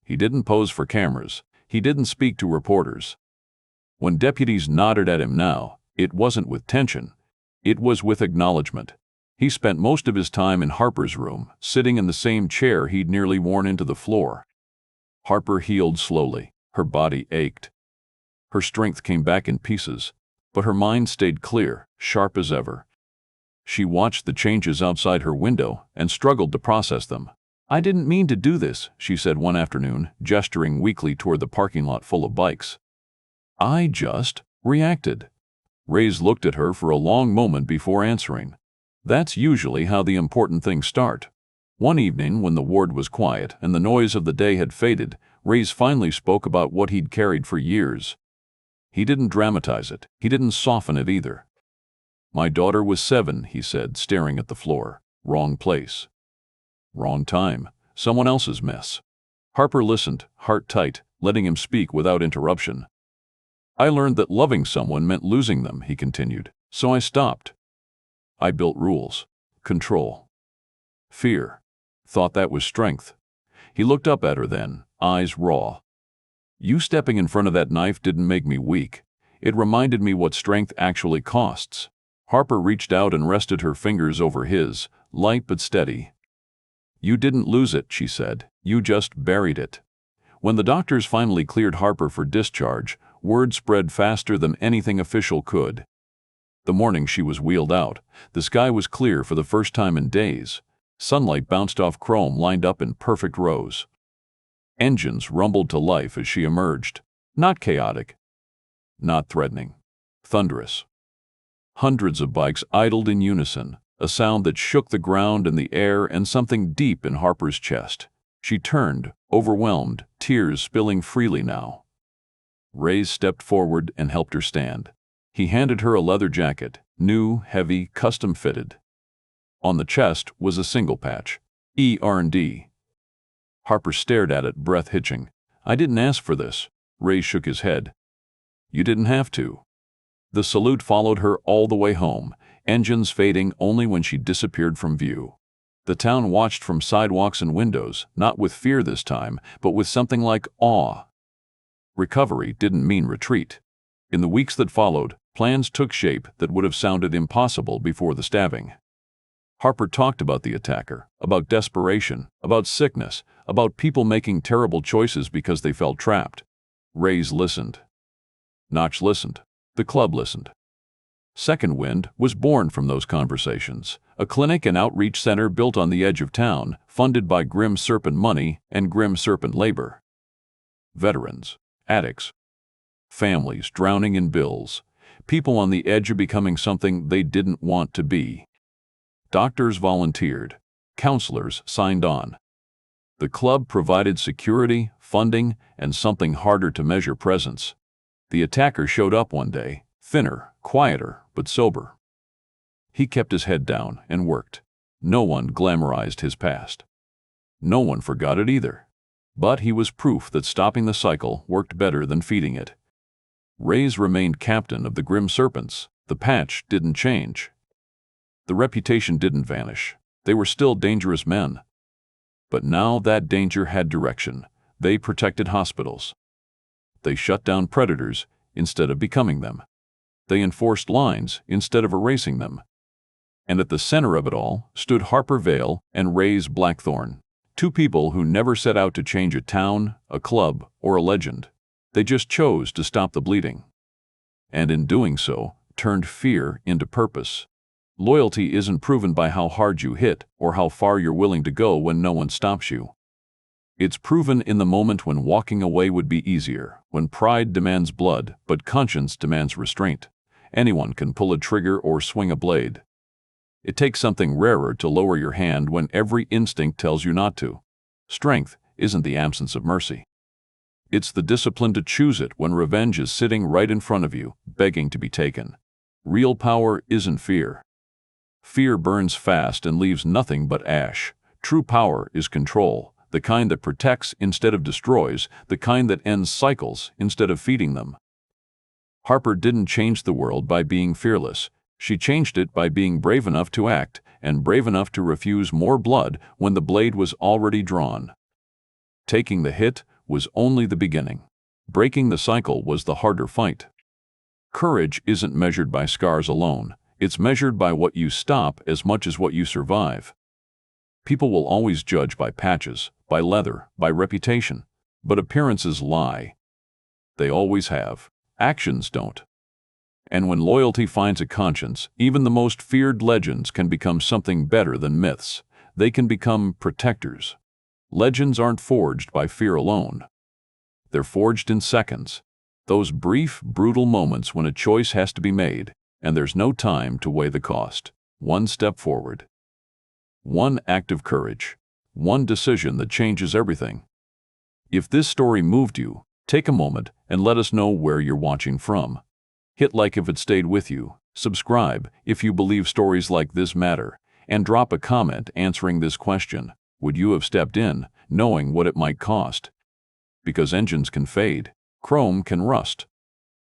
He didn't pose for cameras. He didn't speak to reporters. When deputies nodded at him now, it wasn't with tension. It was with acknowledgement. He spent most of his time in Harper's room, sitting in the same chair he'd nearly worn into the floor. Harper healed slowly. Her body ached. Her strength came back in pieces, but her mind stayed clear, sharp as ever. She watched the changes outside her window and struggled to process them. "I didn't mean to do this," she said one afternoon, gesturing weakly toward the parking lot full of bikes. "I just reacted." Raze looked at her for a long moment before answering. That's usually how the important things start. One evening, when the ward was quiet and the noise of the day had faded, Raze finally spoke about what he'd carried for years. He didn't dramatize it. He didn't soften it either. "My daughter was 7, he said, staring at the floor. Wrong place. Wrong time. Someone else's mess. Harper listened, heart tight, letting him speak without interruption. "I learned that loving someone meant losing them," he continued, "so I stopped. I built rules. Control. Fear. Thought that was strength." He looked up at her then, eyes raw. "You stepping in front of that knife didn't make me weak. It reminded me what strength actually costs." Harper reached out and rested her fingers over his, light but steady. "You didn't lose it," she said. "You just buried it." When the doctors finally cleared Harper for discharge, word spread faster than anything official could. The morning she was wheeled out, the sky was clear for the first time in days. Sunlight bounced off chrome lined up in perfect rows. Engines rumbled to life as she emerged. Not chaotic. Not threatening. Thunderous. Hundreds of bikes idled in unison, a sound that shook the ground and the air and something deep in Harper's chest. She turned, overwhelmed, tears spilling freely now. Raze stepped forward and helped her stand. He handed her a leather jacket, new, heavy, custom-fitted. On the chest was a single patch, ER&D. Harper stared at it, breath hitching. "I didn't ask for this." Raze shook his head. "You didn't have to." The salute followed her all the way home, engines fading only when she disappeared from view. The town watched from sidewalks and windows, not with fear this time, but with something like awe. Recovery didn't mean retreat. In the weeks that followed, plans took shape that would have sounded impossible before the stabbing. Harper talked about the attacker, about desperation, about sickness, about people making terrible choices because they felt trapped. Raze listened. Notch listened. The club listened. Second Wind was born from those conversations, a clinic and outreach center built on the edge of town, funded by Grim Serpent money and Grim Serpent labor. Veterans, addicts, families drowning in bills, people on the edge of becoming something they didn't want to be. Doctors volunteered, counselors signed on. The club provided security, funding, and something harder to measure presence. The attacker showed up one day, thinner, quieter, but sober. He kept his head down and worked. No one glamorized his past. No one forgot it either. But he was proof that stopping the cycle worked better than feeding it. Raze remained captain of the Grim Serpents. The patch didn't change. The reputation didn't vanish. They were still dangerous men. But now that danger had direction. They protected hospitals. They shut down predators instead of becoming them. They enforced lines instead of erasing them. And at the center of it all stood Harper Vale and Raze Blackthorn, two people who never set out to change a town, a club, or a legend. They just chose to stop the bleeding. And in doing so, turned fear into purpose. Loyalty isn't proven by how hard you hit or how far you're willing to go when no one stops you. It's proven in the moment when walking away would be easier, when pride demands blood, but conscience demands restraint. Anyone can pull a trigger or swing a blade. It takes something rarer to lower your hand when every instinct tells you not to. Strength isn't the absence of mercy. It's the discipline to choose it when revenge is sitting right in front of you, begging to be taken. Real power isn't fear. Fear burns fast and leaves nothing but ash. True power is control, the kind that protects instead of destroys, the kind that ends cycles instead of feeding them. Harper didn't change the world by being fearless. She changed it by being brave enough to act, and brave enough to refuse more blood when the blade was already drawn. Taking the hit was only the beginning. Breaking the cycle was the harder fight. Courage isn't measured by scars alone. It's measured by what you stop as much as what you survive. People will always judge by patches, by leather, by reputation. But appearances lie. They always have. Actions don't. And when loyalty finds a conscience, even the most feared legends can become something better than myths. They can become protectors. Legends aren't forged by fear alone. They're forged in seconds. Those brief, brutal moments when a choice has to be made, and there's no time to weigh the cost. one step forward. One act of courage. One decision that changes everything. If this story moved you, take a moment and let us know where you're watching from. Hit like if it stayed with you, subscribe if you believe stories like this matter, and drop a comment answering this question: would you have stepped in, knowing what it might cost? Because engines can fade, chrome can rust,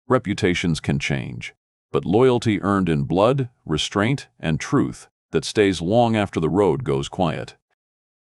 reputations can change, but loyalty earned in blood, restraint, and truth that stays long after the road goes quiet.